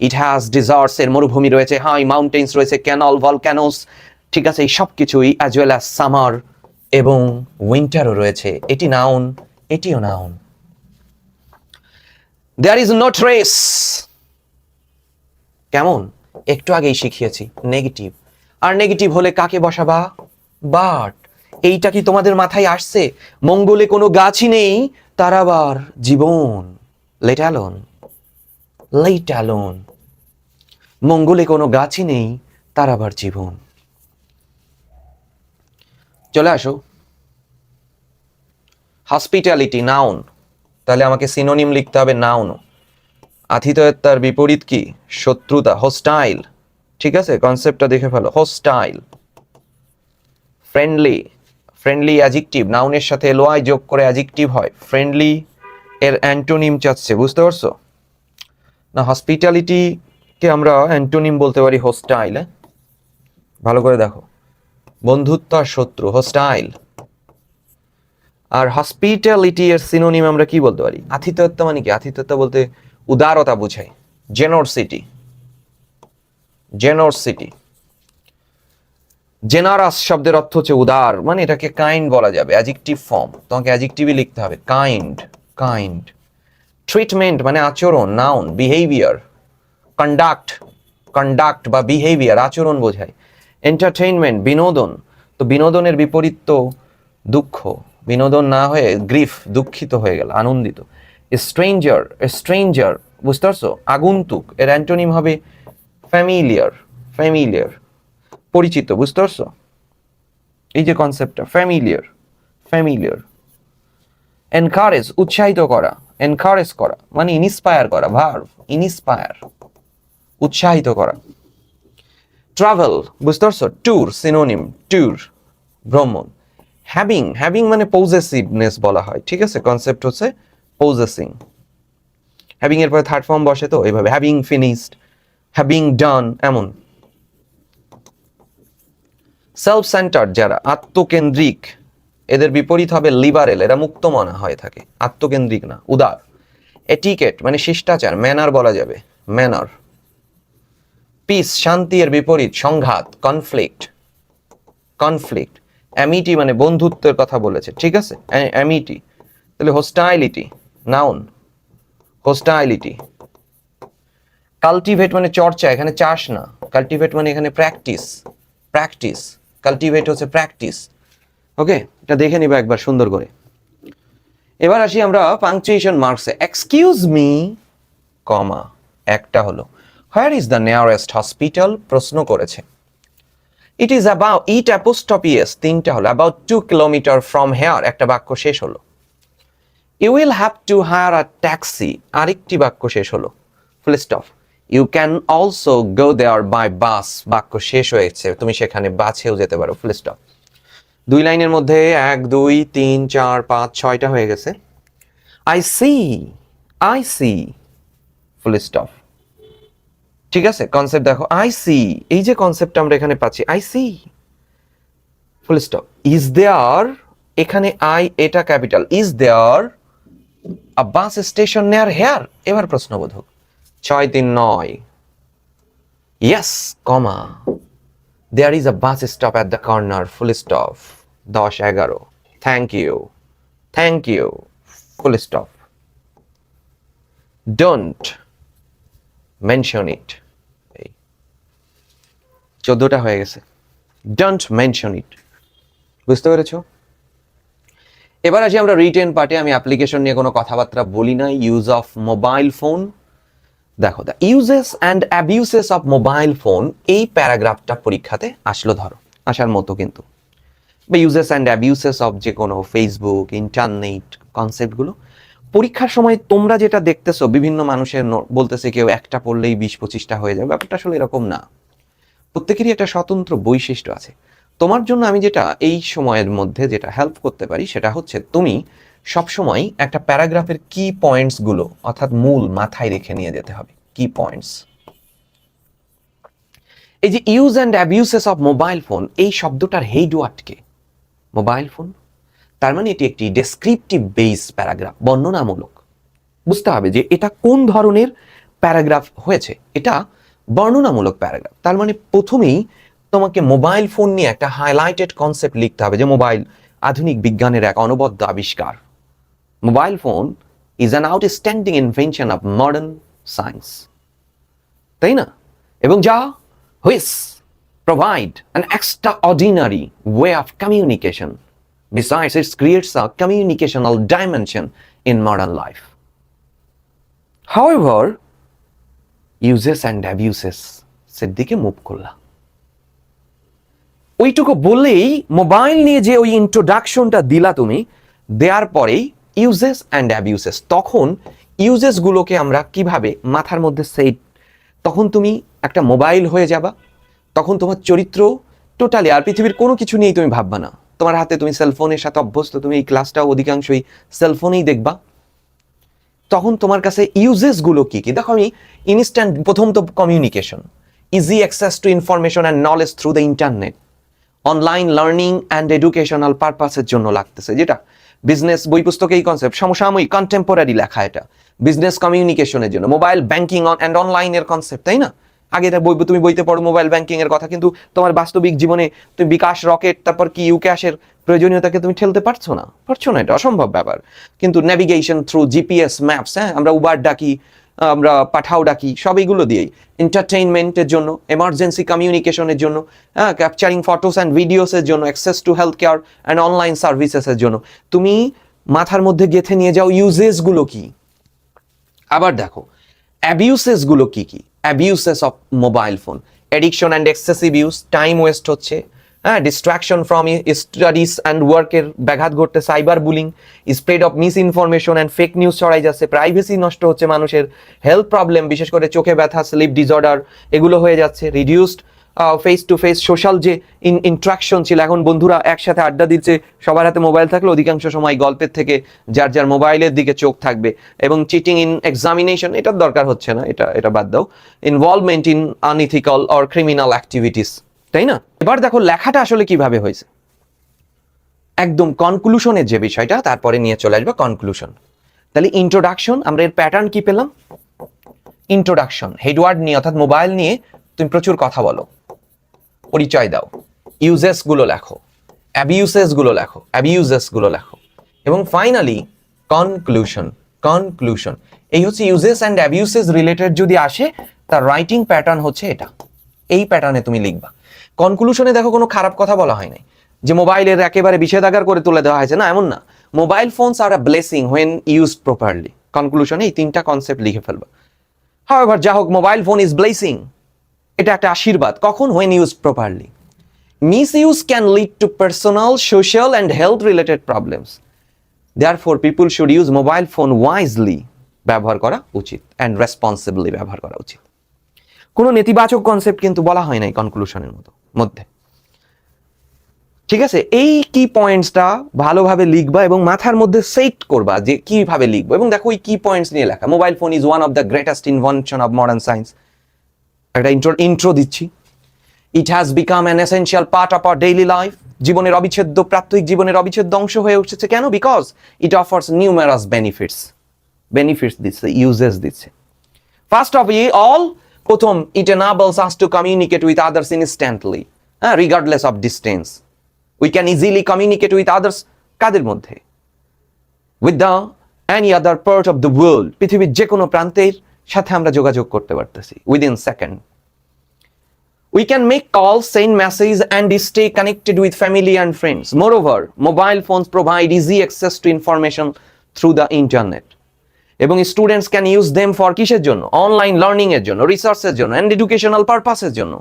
Speaker 1: it has deserts, এর মরুভূমি রয়েছে, high mountains রয়েছে, canal, volcanoes, ঠিক আছে? এই সব কিছুই as well as summer এবং উইন্টারও রয়েছে। এটি নাউন, এটিও noun. There is no trace, কেমন? একটু আগেই শিখিয়েছি, নেগেটিভ। আর নেগেটিভ হলে কাকে বসাবা? বাট। এইটা কি তোমাদের মাথায় আসছে? মঙ্গলে কোনো গাছই নেই, তার আবার জীবন। লেট অ্যালোন, লেট অ্যালোন, মঙ্গলে কোনো গাছই নেই, তার আবার জীবন। চলে আসো, হসপিটালিটি নাউন, তাহলে আমাকে সিনোনিম লিখতে হবে নাউন। আতিথেয়তার বিপরীত কি? শত্রুতা, হোস্টাইল, ঠিক আছে? কনসেপ্টটা দেখে ফেলো, হোস্টাইল। ফ্রেন্ডলি, ফ্রেন্ডলি অ্যাডজেক্টিভ, নাউনের সাথে এলওয়াই যোগ করে অ্যাডজেক্টিভ হয়। ফ্রেন্ডলি এর অ্যান্টোনিম চাচ্ছে, বুঝতে পারছো না? হসপিটালিটিকে আমরা অ্যান্টোনিম বলতে পারি হোস্টাইল। ভালো করে দেখো, বন্ধুত্ব আর শত্রু, হোস্টাইল। আর হসপিটালিটি এর সিনোনিম আমরা কি বলতে পারি? আতিথেয়তা মানে কি? আতিথেয়তা বলতে উদারতা বোঝায়, জেনারসিটি, জেনারসিটি। জেনারাস শব্দের অর্থ হচ্ছে উদার, মানে এটাকে কাইন্ড বলা যাবে, অ্যাডজেক্টিভ ফর্ম, তোমাকে অ্যাডজেক্টিভই লিখতে হবে, কাইন্ড, কাইন্ড। ট্রিটমেন্ট মানে আচরণ, নাউন। বিহেভিয়ার, কন্ডাক্ট, কন্ডাক্ট বা বিহেভিয়ার আচরণ বোঝায়। এন্টারটেইনমেন্ট বিনোদন, তো বিনোদনের বিপরীত তো দুঃখ, বিনোদন না হয়ে গ্রিফ, দুঃখিত হয়ে গেল, আনন্দিত। স্ট্রেঞ্জার, স্ট্রেঞ্জার বুঝতে পারছো? আগন্তুক, এর অ্যান্টোনিম হবে ফ্যামিলিয়ার, ফ্যামিলিয়ার, পরিচিত, বুঝতে পারছো? এই যে কনসেপ্টটা ফ্যামিলিয়ার, ফ্যামিলিয়ার। এনকারেজ, উৎসাহিত করা, এনকারেজ করা মানে ইন্সপায়ার করা, ভার্ব ইন্সপায়ার, উৎসাহিত করা। ট্রাভেল, বুঝতে পারছো? ট্যুর, সিনোনিম, ট্যুর, ভ্রমণ। হ্যাভিং, হ্যাভিং মানে পজেসিভনেস বলা হয়, ঠিক আছে? কনসেপ্ট হচ্ছে পজেসিং। হ্যাভিং এর পরে থার্ড ফর্ম বসে তো এইভাবে, হ্যাভিং ফিনিশড, হ্যাভিং ডান, এমন। সেলফ সেন্টার যারা, আত্মকেন্দ্রিক, এদের বিপরীত হবে লিবারেল, এরা মুক্ত মনা হয়ে থাকে, আত্মকেন্দ্রিক না, উদার। এটিকেট মানে শিষ্টাচার, ম্যানার বলা যাবে, ম্যানার। পিস, শান্তি, এর বিপরীত সংঘাত, কনফ্লিক্ট, কনফ্লিক্ট। অ্যামিটি মানে বন্ধুত্বের কথা বলেছে, ঠিক আছে? অ্যামিটি। তাহলে হোস্টাইলিটি, নাউন, হোস্টাইলিটি। কাল্টিভেট মানে চর্চা, এখানে চাষ না। কাল্টিভেট মানে এখানে প্র্যাকটিস, প্র্যাকটিস। কাল্টিভেট হচ্ছে প্র্যাকটিস। ওকে, এটা দেখে নিবা একবার সুন্দর করে। এবার আসি আমরা পাংচুয়েশন মার্কসে। এক্সকিউজ মি, কমা, একটা হলো where is the nearest hospital, প্রশ্ন করেছে। It is about, it apostrophe S, তিনটা হলো। অ্যাবাউট 2 কিলোমিটার ফ্রম হেয়ার, একটা বাক্য শেষ হলো। You will have to hire a taxi, আরেকটি বাক্য শেষ হলো, full stop. You can also go there by bus, বাক্য শেষ হয়েছে, তুমি সেখানে বাসেও যেতে পারো, ফুল স্টপ। 2 লাইনের মধ্যে 1 2 3 4 5 6টা হয়ে গেছে। I see, I see, full stop. ঠিক আছে? কনসেপ্ট দেখো, আই সি, এই যে কনসেপ্টটা আমরা এখানে পাচ্ছি, I see, full stop. Is there, এখানে আই এটা capital, is there a bus station near here, এবার প্রশ্নবোধক। 6 3 9, yes, comma, there is a bus stop at the corner, full stop. 10 11, thank you, thank you, full stop. Don't mention it, 14টা হয়ে গেছে। Don't mention ইট, বুঝতে পেরেছো? এবার আসি আমরা রিটেন পার্টে। আমি অ্যাপ্লিকেশন নিয়ে কোনো কথাবার্তা বলি না। ইউজ অফ মোবাইল ফোন, দেখো, the uses and abuses of mobile phone, এই প্যারাগ্রাফটা পরীক্ষাতে আসলো, ধরো আসার মতো কিন্তু। বা ইউজেস অ্যান্ড অ্যাবিউসেস অফ যে কোনো ফেসবুক, ইন্টারনেট, কনসেপ্টগুলো পরীক্ষার সময় তোমরা যেটা দেখতেছো বিভিন্ন মানুষের বলতেছে কেউ একটা পড়লেই 20-25টা হয়ে যাবে, ব্যাপারটা আসলে এরকম না। প্রত্যেকেরই একটা স্বতন্ত্র বৈশিষ্ট্য আছে। তোমার জন্য আমি যেটা এই সময়ের মধ্যে যেটা হেল্প করতে পারি সেটা হচ্ছে তুমি সবসময় একটা প্যারাগ্রাফের কি পয়েন্টসগুলো অর্থাৎ মূল মাথায় রেখে নিয়ে যেতে হবে, কি পয়েন্টস। এই যে use and abuses of mobile phone, এই শব্দটার হেড ওয়ার্ডকে মোবাইল ফোন, তার মানে এটি একটি ডেসক্রিপটিভ বেস প্যারাগ্রাফ, বর্ণনামূলক। বুঝতে হবে যে এটা কোন ধরনের প্যারাগ্রাফ হয়েছে, এটা বর্ণনামূলক প্যারাগ্রাফ। তার মানে প্রথমেই তোমাকে মোবাইল ফোন নিয়ে একটা হাইলাইটেড কনসেপ্ট লিখতে হবে যে মোবাইল আধুনিক বিজ্ঞানের এক অনবদ্য আবিষ্কার। Mobile phone is an outstanding invention of modern science, তাই না? এবং যা which provide an extraordinary way of communication, besides it creates a communicational dimension in modern life. However, uses and abuses এর দিকে মুভ করলা। ওইটুকু বললেই মোবাইল নিয়ে যে ওই ইন্ট্রোডাকশনটা দিলা তুমি, দেওয়ার পরেই ইউজেস অ্যান্ড অ্যাবিউসেস, তখন ইউজেস গুলোকে আমরা কিভাবে মাথার মধ্যে সেট, তখন তুমি একটা মোবাইল হয়ে যাবা, তখন তোমার চরিত্র টোটালি আর পৃথিবীর কোনো কিছু নিয়েই তুমি ভাববা না। তোমার হাতে, তুমি সেলফোনের সাথে অভ্যস্ত, তুমি এই ক্লাসটাও অধিকাংশই সেলফোনেই দেখবা। তখন তোমার কাছে ইউজেস গুলো কি কি, দেখো আমি ইনস্ট্যান্ট, প্রথম তো communication, easy access to information and knowledge through the internet, online learning and educational পারপাসের জন্য লাগতেছে, যেটা বিজনেস বই পুস্তকে এই কনসেপ্ট, সমসাময়িক কন্টেম্পোরারি লেখা, এটা বিজনেস কমিউনিকেশনের জন্য। মোবাইল ব্যাংকিং অ্যান্ড অনলাইনের কনসেপ্ট, তাই না? আগে এটা বই, তুমি বইতে পড়ো মোবাইল ব্যাংকিং এর কথা, কিন্তু তোমার বাস্তবিক জীবনে তুমি বিকাশ, রকেট, তারপর কি ইউক্যাশের প্রয়োজনীয়তাকে তুমি ঠেলতে পারছো না, এটা অসম্ভব ব্যাপার। কিন্তু নেভিগেশন থ্রু জিপিএস ম্যাপস, হ্যাঁ, আমরা উবার ডাকি, আমরা পাঠাও ডাকি, সব এইগুলো দিয়েই। এন্টারটেইনমেন্টের জন্য, এমার্জেন্সি কমিউনিকেশনের জন্য, হ্যাঁ, ক্যাপচারিং ফটোস অ্যান্ড ভিডিওসের জন্য, access to health care and online সার্ভিসেসের জন্য। তুমি মাথার মধ্যে গেঁথে নিয়ে যাও ইউজেস গুলো কি। আবার দেখো অ্যাবিউসেস গুলো কি কি,
Speaker 2: abuses of mobile phone, addiction and excessive use, time waste হচ্ছে, হ্যাঁ, ডিস্ট্রাকশন ফ্রম স্টাডিজ অ্যান্ড ওয়ার্কের ব্যাঘাত ঘটতে, cyber bullying, spread of miss information and fake news ছড়াই যাচ্ছে, প্রাইভেসি নষ্ট হচ্ছে মানুষের, হেলথ প্রবলেম বিশেষ করে চোখে ব্যথা, স্লিপ ডিসঅর্ডার এগুলো হয়ে যাচ্ছে, reduced face to face social যে ইন্ট্রাকশন ছিল, এখন বন্ধুরা একসাথে আড্ডা দিচ্ছে, সবার হাতে মোবাইল থাকলে অধিকাংশ সময় গল্পের থেকে যার যার মোবাইলের দিকে চোখ থাকবে, এবং চিটিং ইন এক্সামিনেশন এটার দরকার হচ্ছে না, এটা বাদ দাও, involvement in unethical or criminal activities, তাই না? এবার দেখো লেখাটা আসলে কিভাবে হয়েছে, একদম কনক্লুশনের যে বিষয়টা, তারপরে নিয়ে চলে আসবে কনক্লুশন। তাহলে ইন্ট্রোডাকশন, আমরা এর প্যাটার্ন কি পেলাম? ইন্ট্রোডাকশন, হেডওয়ার্ড নিয়ে অর্থাৎ মোবাইল নিয়ে তুমি প্রচুর কথা বলো, পরিচয় দাও, ইউজেস গুলো লেখো, অ্যাবিউসেস গুলো লেখো, অ্যাবিউজেস গুলো লেখো, এবং ফাইনালি কনক্লুশন। কনক্লুশন এই হচ্ছে ইউজেস অ্যান্ড অ্যাবিউসেস রিলেটেড যদি আসে, তার রাইটিং প্যাটার্ন হচ্ছে এটা, এই প্যাটার্নে তুমি লিখবা। কনক্লুশনে দেখো কোনো খারাপ কথা বলা হয় নাই, যে মোবাইলের একেবারে বিষেধাগার করে তুলে দেওয়া হয়েছে, না, এমন না। Mobile phones are a blessing when used properly. কনক্লুশনে এই তিনটা কনসেপ্ট লিখে ফেলবা। হাউএভার, যা হোক, মোবাইল ফোন ইজ ব্লেসিং, এটা একটা আশীর্বাদ, কখন? When used properly. Misuse can lead to personal, social and health related problems. Therefore, people should use mobile phone wisely, ব্যবহার করা উচিত, and responsibly ব্যবহার করা উচিত। কোনো নেতিবাচক কনসেপ্ট কিন্তু বলা হয় নাই কনক্লুশনের মধ্যে, ঠিক আছে? এই কি পয়েন্টসটা ভালোভাবে লিখবা এবং মাথার মধ্যে সেট করবা যে কিভাবে লিখবো, এবং দেখো ওই কি পয়েন্টস নিয়ে লেখা। Mobile phone is one of the greatest invention of modern science, একটা ইন্ট্রো দিচ্ছি। It has become an essential part of our daily life. জীবনের অবিচ্ছেদ্য, প্রাত্যহিক জীবনের অবিচ্ছেদ্য অংশ হয়ে উঠেছে। কেন? Because it offers numerous benefits. Benefits দিচ্ছে, uses দিচ্ছে। First of all, প্রথম, it enables us to communicate with others instantly, regardless of distance. We can easily communicate with others, কাদের মধ্যে? With any other part of the world. পৃথিবীর যে কোনো প্রান্তের সাথে আমরা যোগাযোগ করতে পারতেছি within second. We can make calls, send messages, and stay connected with family and friends. Moreover, mobile phones provide easy access to information through the internet. এবং students can use them for কিসের জন্য? Online learning এর জন্য, রিসার্চের জন্য, and educational পারপাসের জন্য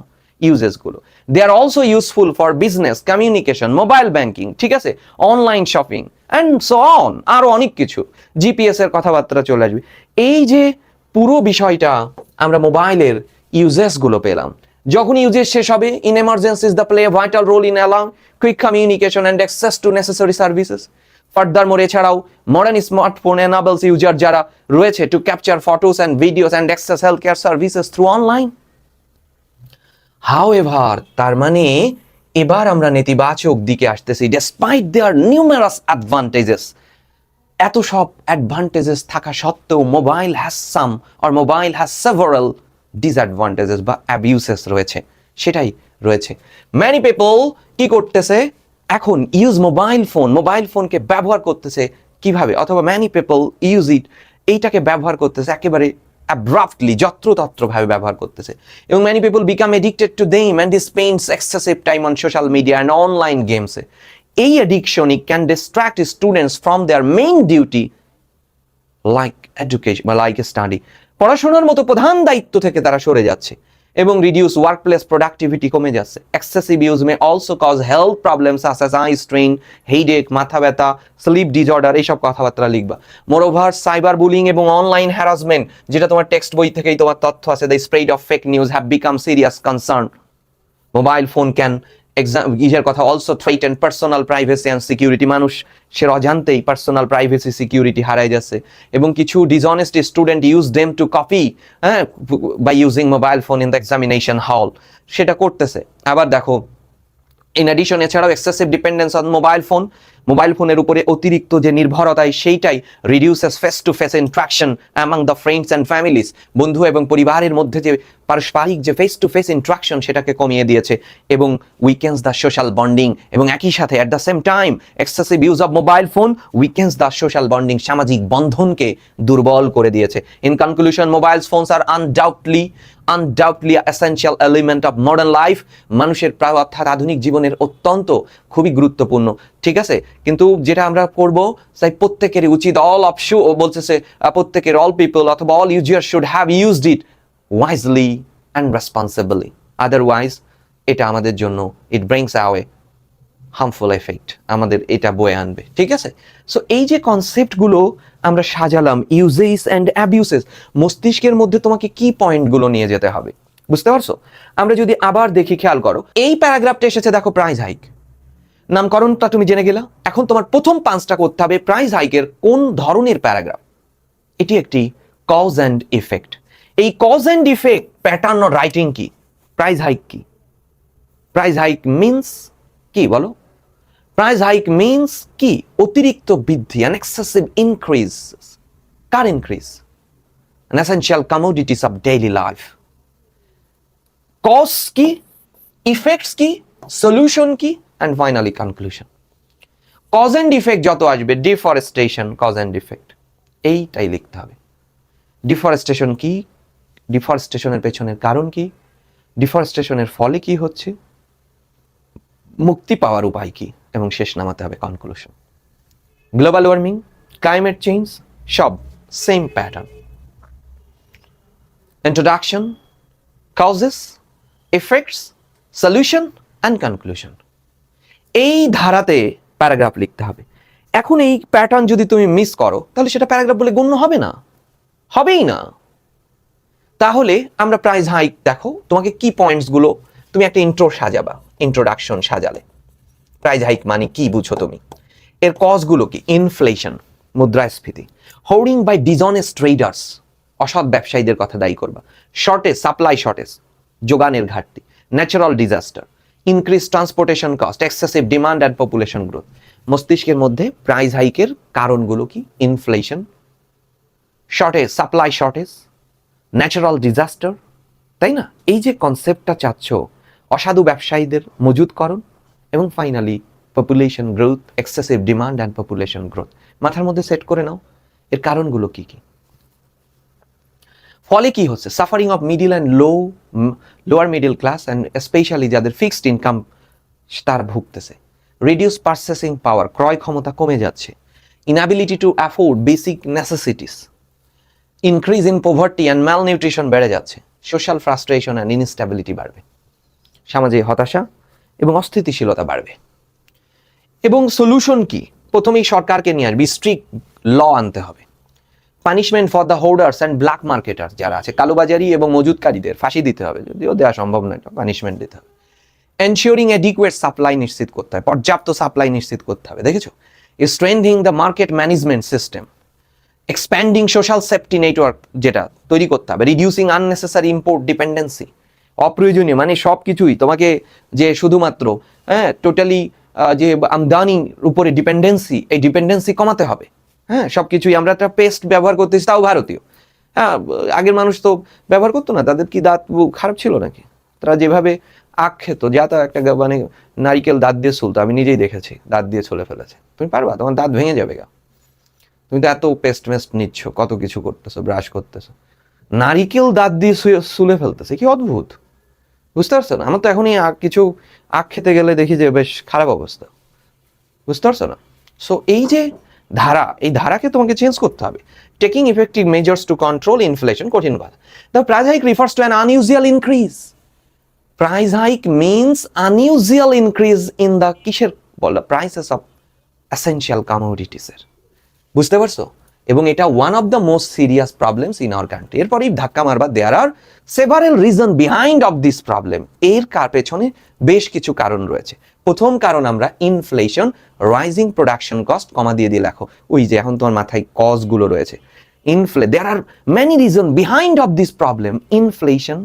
Speaker 2: uses গুলো। They are also useful for business, communication, mobile banking, ঠিক আছে, online shopping and so on, আরো অনেক কিছু, জিপিএস এর কথাবার্তা চলে আসবে। এই যে পুরো বিষয়টা আমরা মোবাইলের ইউজেস গুলো পেলাম। যখন ইউজেস শেষ হবে, in emergencies the play a vital role in allowing quick communication and access to necessary services. Furthermore, এছাড়াও মডার্ন স্মার্টফোন এনাবলস ইউজার যারা রয়েছে to capture photos and videos and access health care services through online. However, তার মানে এবার আমরা নেতিবাচক দিকে আসতেছি। ডেসপাইট দেয়ার নিউমেরাস অ্যাডভান্টেজেস, এত সব অ্যাডভান্টেজেস থাকা সত্ত্বেও mobile has some or mobile has several disadvantages বা অ্যাবিউসেস রয়েছে, সেটাই রয়েছে। ম্যানি পিপল কি করতেছে এখন? ইউজ মোবাইল ফোনকে ব্যবহার করতেছে কিভাবে? অথবা ম্যানি পিপল ইউজ ইট, এইটাকে ব্যবহার করতেছে একেবারে অ্যাব্রাপ্টলি, যত্রতত্রভাবে ব্যবহার করতেছে। এবং many people become addicted to them and spends excessive time on social media and online গেমসে। এই addiction can distract students from their main duty like education বা লাইক স্টাডি। পড়াশোনার মতো প্রধান দায়িত্ব থেকে তারা সরে যাচ্ছে এবং রিডিউস ওয়ার্কপ্লেস প্রোডাক্টিভিটি কমে যাচ্ছে। Excessive use may also cause health problems such as eye strain, headache, মাথা ব্যথা, স্লিপ ডিসঅর্ডার, এইসব কথাবার্তা লিখবা। মোরওভার, সাইবার বুলিং এবং অনলাইন হ্যারাসমেন্ট, যেটা তোমার টেক্সট বই থেকেই তোমার তথ্য আছে, the spread of fake news have become serious concern. Mobile phone can ইজের কথা also threaten personal privacy and security. মানুষ সে অজান্তেই পার্সোনাল প্রাইভেসি সিকিউরিটি হারাই যাচ্ছে। এবং কিছু dishonest student use them to copy, by using mobile phone in the examination hall, সেটা করতেছে। আবার দেখো, ইন অ্যাডিশন, এছাড়াও এক্সেসিভ ডিপেন্ডেন্স অন মোবাইল ফোনের উপরে অতিরিক্ত যে নির্ভরতায়, সেইটাই reduces face to face interaction among the friends and families. বন্ধু এবং পরিবারের মধ্যে যে পারস্পরিক যে ফেস টু ফেস ইন্ট্রাকশন, সেটাকে কমিয়ে দিয়েছে এবং উইকেন্স দ্য সোশ্যাল বন্ডিং। এবং একই সাথে at the same time excessive use of mobile phone weakens the social bonding, সামাজিক বন্ধনকে দুর্বল করে দিয়েছে। In conclusion, mobile phones are undoubtedly essential element of modern life. মানুষের প্রায় অর্থাৎ আধুনিক জীবনের অত্যন্ত খুবই গুরুত্বপূর্ণ, ঠিক আছে। কিন্তু যেটা আমরা করব, তাই প্রত্যেকেরই উচিত, অল পিপল অথবা all user should have used it wisely and responsibly. Otherwise, এটা আমাদের জন্য it brings away harmful effect, আমাদের এটা বয়ে আনবে, ঠিক আছে? সো এই যে কনসেপ্টগুলো আমরা সাজালাম, ইউজেস অ্যান্ড অ্যাবিউসেস, মস্তিষ্কের মধ্যে তোমাকে কি পয়েন্টগুলো নিয়ে যেতে হবে, বুঝতে পারছো? আমরা যদি আবার দেখি, খেয়াল করো, এই প্যারাগ্রাফটা এসেছে, দেখো প্রাইস হাইক, নামকরণটা তুমি জেনে গেলা। এখন তোমার প্রথম পাঁচটা করতে হবে প্রাইস হাইকের কোন ধরনের প্যারাগ্রাফ। এটি একটি কজ অ্যান্ড ইফেক্ট। এই cause and effect pattern of writing কি? প্রাইস হাইক কি? প্রাইস হাইক মিন্স কি বলো? প্রাইস হাইক মিন্স কি? অতিরিক্ত বৃদ্ধি, অ্যান এক্সেসিভ ইনক্রিজ। কার increase? An essential commodities of daily life. Cause কি, ইফেক্টস কি, সলিউশন কি, and finally conclusion. Cause and effect যত আসবে, ডিফরেস্টেশন, কজ অ্যান্ড ইফেক্ট, এইটাই লিখতে হবে। ডিফরেস্টেশন কি? ডিফরেস্টেশনের পেছনের কারণ কি? ডিফরেস্টেশনের ফলে কি হচ্ছে? মুক্তি পাওয়ার উপায় কি? এবং শেষ নামাতে হবে conclusion. Global warming, climate change, সব same pattern. Introduction, causes, effects, solution and conclusion. এই ধারাতে প্যারাগ্রাফ লিখতে হবে। এখন এই প্যাটার্ন যদি তুমি মিস করো, তাহলে সেটা প্যারাগ্রাফ বলে গণ্য হবে না, হবেই না। তাহলে আমরা প্রাইস হাইক, দেখো তোমাকে কি পয়েন্টসগুলো, তুমি একটা ইন্ট্রো সাজাবা, ইন্ট্রোডাকশন সাজালে প্রাইস হাইক মানে কি বুঝো তুমি। এর কজগুলো কি? ইনফ্লেশন, মুদ্রাস্ফীতি। হোর্ডিং বাই ডিসঅনেস্ট ট্রেডার্স, অসৎ ব্যবসায়ীদের কথা দায়ী করবা। শর্টেজ, সাপ্লাই শর্টেজ, যোগানের ঘাটতি। Natural disaster, increase transportation cost, excessive demand and population growth. মস্তিষ্কের মধ্যে প্রাইস হাইকের কারণগুলো কি? Inflation, shortage, supply shortage, natural disaster, তাই না? এই যে কনসেপ্টটা চাচ্ছ, অসাধু ব্যবসায়ীদের মজুতকরণ, এবং finally population growth, excessive demand and population growth, মাথার মধ্যে সেট করে নাও। এর কারণগুলো কি কি? ফলে কি হচ্ছে? Suffering of middle and lower middle class and specially যাদের ফিক্সড ইনকাম, তার ভুগতেছে। রিডিউস পারচেসিং পাওয়ার, ক্রয় ক্ষমতা কমে যাচ্ছে। Inability to afford basic necessities. Increase in poverty and malnutrition বেড়ে যাচ্ছে। সোশ্যাল ফ্রাস্ট্রেশন অ্যান্ড ইনস্টেবিলিটি বাড়বে। সামাজিক হতাশা এবং অস্থিতিশীলতা বাড়বে। এবং সলিউশন কি? প্রথমেই সরকারকে নিয়ে আসবে, স্ট্রিক্ট ল আনতে হবে। Punishment for the holders and black marketer, যারা আছে কালোবাজারি এবং মজুতকারীদের ফাঁসি দিতে হবে, যদিও দেওয়া সম্ভব নয়, পানিশমেন্ট দিতে হবে। এনশিওরিং অ্যাডিকুয়েট সাপ্লাই নিশ্চিত করতে হবে, পর্যাপ্ত সাপ্লাই নিশ্চিত করতে হবে। দেখেছো? Strengthening the market management system. Expanding social safety network, যেটা তৈরি করতে হবে। রিডিউসিং আননেসেসারি ইম্পোর্ট ডিপেন্ডেন্সি, অপ্রয়োজনীয় মানে সব কিছুই তোমাকে যে শুধুমাত্র টোটালি যে আমদানির উপরে ডিপেন্ডেন্সি, এই ডিপেন্ডেন্সি কমাতে হবে। হ্যাঁ, সব কিছুই আমরা একটা পেস্ট ব্যবহার করতেছি, তাও ভারতীয়। হ্যাঁ, আগের মানুষ তো ব্যবহার করতো না, তাদের কি দাঁত খারাপ ছিল নাকি? তারা যেভাবে আখ খেত, যা তা একটা মানে নারিকেল দাঁত দিয়ে ছুলতো, আমি নিজেই দেখেছি, দাঁত দিয়ে ছুলে ফেলেছে। তুমি পারবা? তোমার দাঁত ভেঙে যাবে গা। তুমি তো এত পেস্ট মেস্ট নিচ্ছ, কত কিছু করতেছো, ব্রাশ করতেছো, নারিকেল দাঁত দিয়ে ছুলে ফেলতেছে, কি অদ্ভুত! বুঝতে পারছো না? আমার তো এখনই কিছু আখ খেতে গেলে দেখি যে বেশ খারাপ অবস্থা, বুঝতে পারছো না? সো এই যে ধারা, এই ধারাকে তোমাকে চেঞ্জ করতে হবে। Taking effective measures to control inflation, কঠিন কথা। The price hike refers to an unusual increase. Price hike means unusual increase in the কিসের বলো? প্রাইসেস অফ এসেনশিয়াল কমোডিটিসের, বুঝতে পারছো? এবং এটা one of the most serious problems in our country. এরপরেই ধাক্কা মারবা, there are several reason behind of this problem. এর পেছনে বেশ কিছু কারণ রয়েছে। প্রথম কারণ আমরা inflation, rising production cost, comma দিয়ে লেখো, ওই যে এখন তোমার মাথায় কজগুলো রয়েছে। There are many reason behind of this problem. Inflation,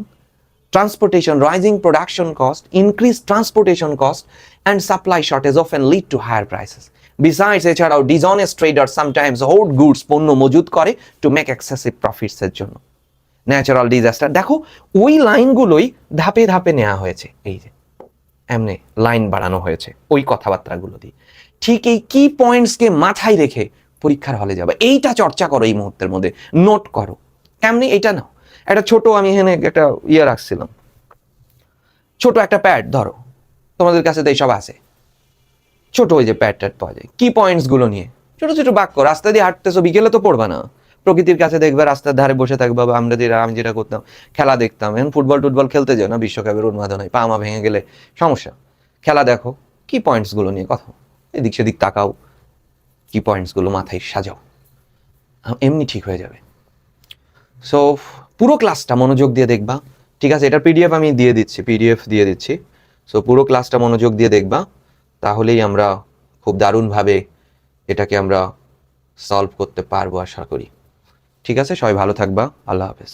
Speaker 2: transportation, rising production cost, increased transportation cost, and supply shortage often lead to higher prices. Besides, এছাড়াও dishonest traders sometimes hoard goods, পণ্য মজুত করে to make excessive profits এর জন্য। Natural disaster, দেখো ওই লাইনগুলোই ধাপে ধাপে নেওয়া হয়েছে, এই যে এমনি লাইন বাড়ানো হয়েছে ওই কথাবার্তাগুলো দিয়ে। ঠিক এই কি পয়েন্টসকে মাথায় রেখে পরীক্ষার হলে যাবে, এইটা চর্চা করো এই মুহূর্তের মধ্যে, নোট করো। কেমনি? এটা নাও, একটা ছোট, আমি এখানে একটা রাখছিলাম, ছোট একটা প্যাড ধরো, তোমাদের কাছে তো এইসব আছে, ছোট ওই যে প্যাড ট্যাড পাওয়া যায়, কি পয়েন্টস গুলো নিয়ে ছোট ছোট বাক্য, রাস্তা দিয়ে হাঁটতেছো, বিকেলে তো পড়বা না, প্রকৃতির কাছে দেখবে, রাস্তার ধারে বসে থাকবে, বা আমি যেটা করতাম, খেলা দেখতাম। এখন ফুটবল খেলতে যাও না, বিশ্বকাপের উন্মাদনায় পা মা ভেঙে গেলে সমস্যা। খেলা দেখো, কি পয়েন্টসগুলো নিয়ে কথা, এদিক সেদিক তাকাও, কি পয়েন্টসগুলো মাথায় সাজাও, এমনি ঠিক হয়ে যাবে। সো পুরো ক্লাসটা মনোযোগ দিয়ে দেখবা, ঠিক আছে? এটার পিডিএফ আমি পিডিএফ দিয়ে দিচ্ছি। সো পুরো ক্লাসটা মনোযোগ দিয়ে দেখবা, তাহলেই আমরা খুব দারুণভাবে এটাকে আমরা সলভ করতে পারবো আশা করি। ঠিক আছে, সবাই ভালো থাকবা, আল্লাহ হাফেজ।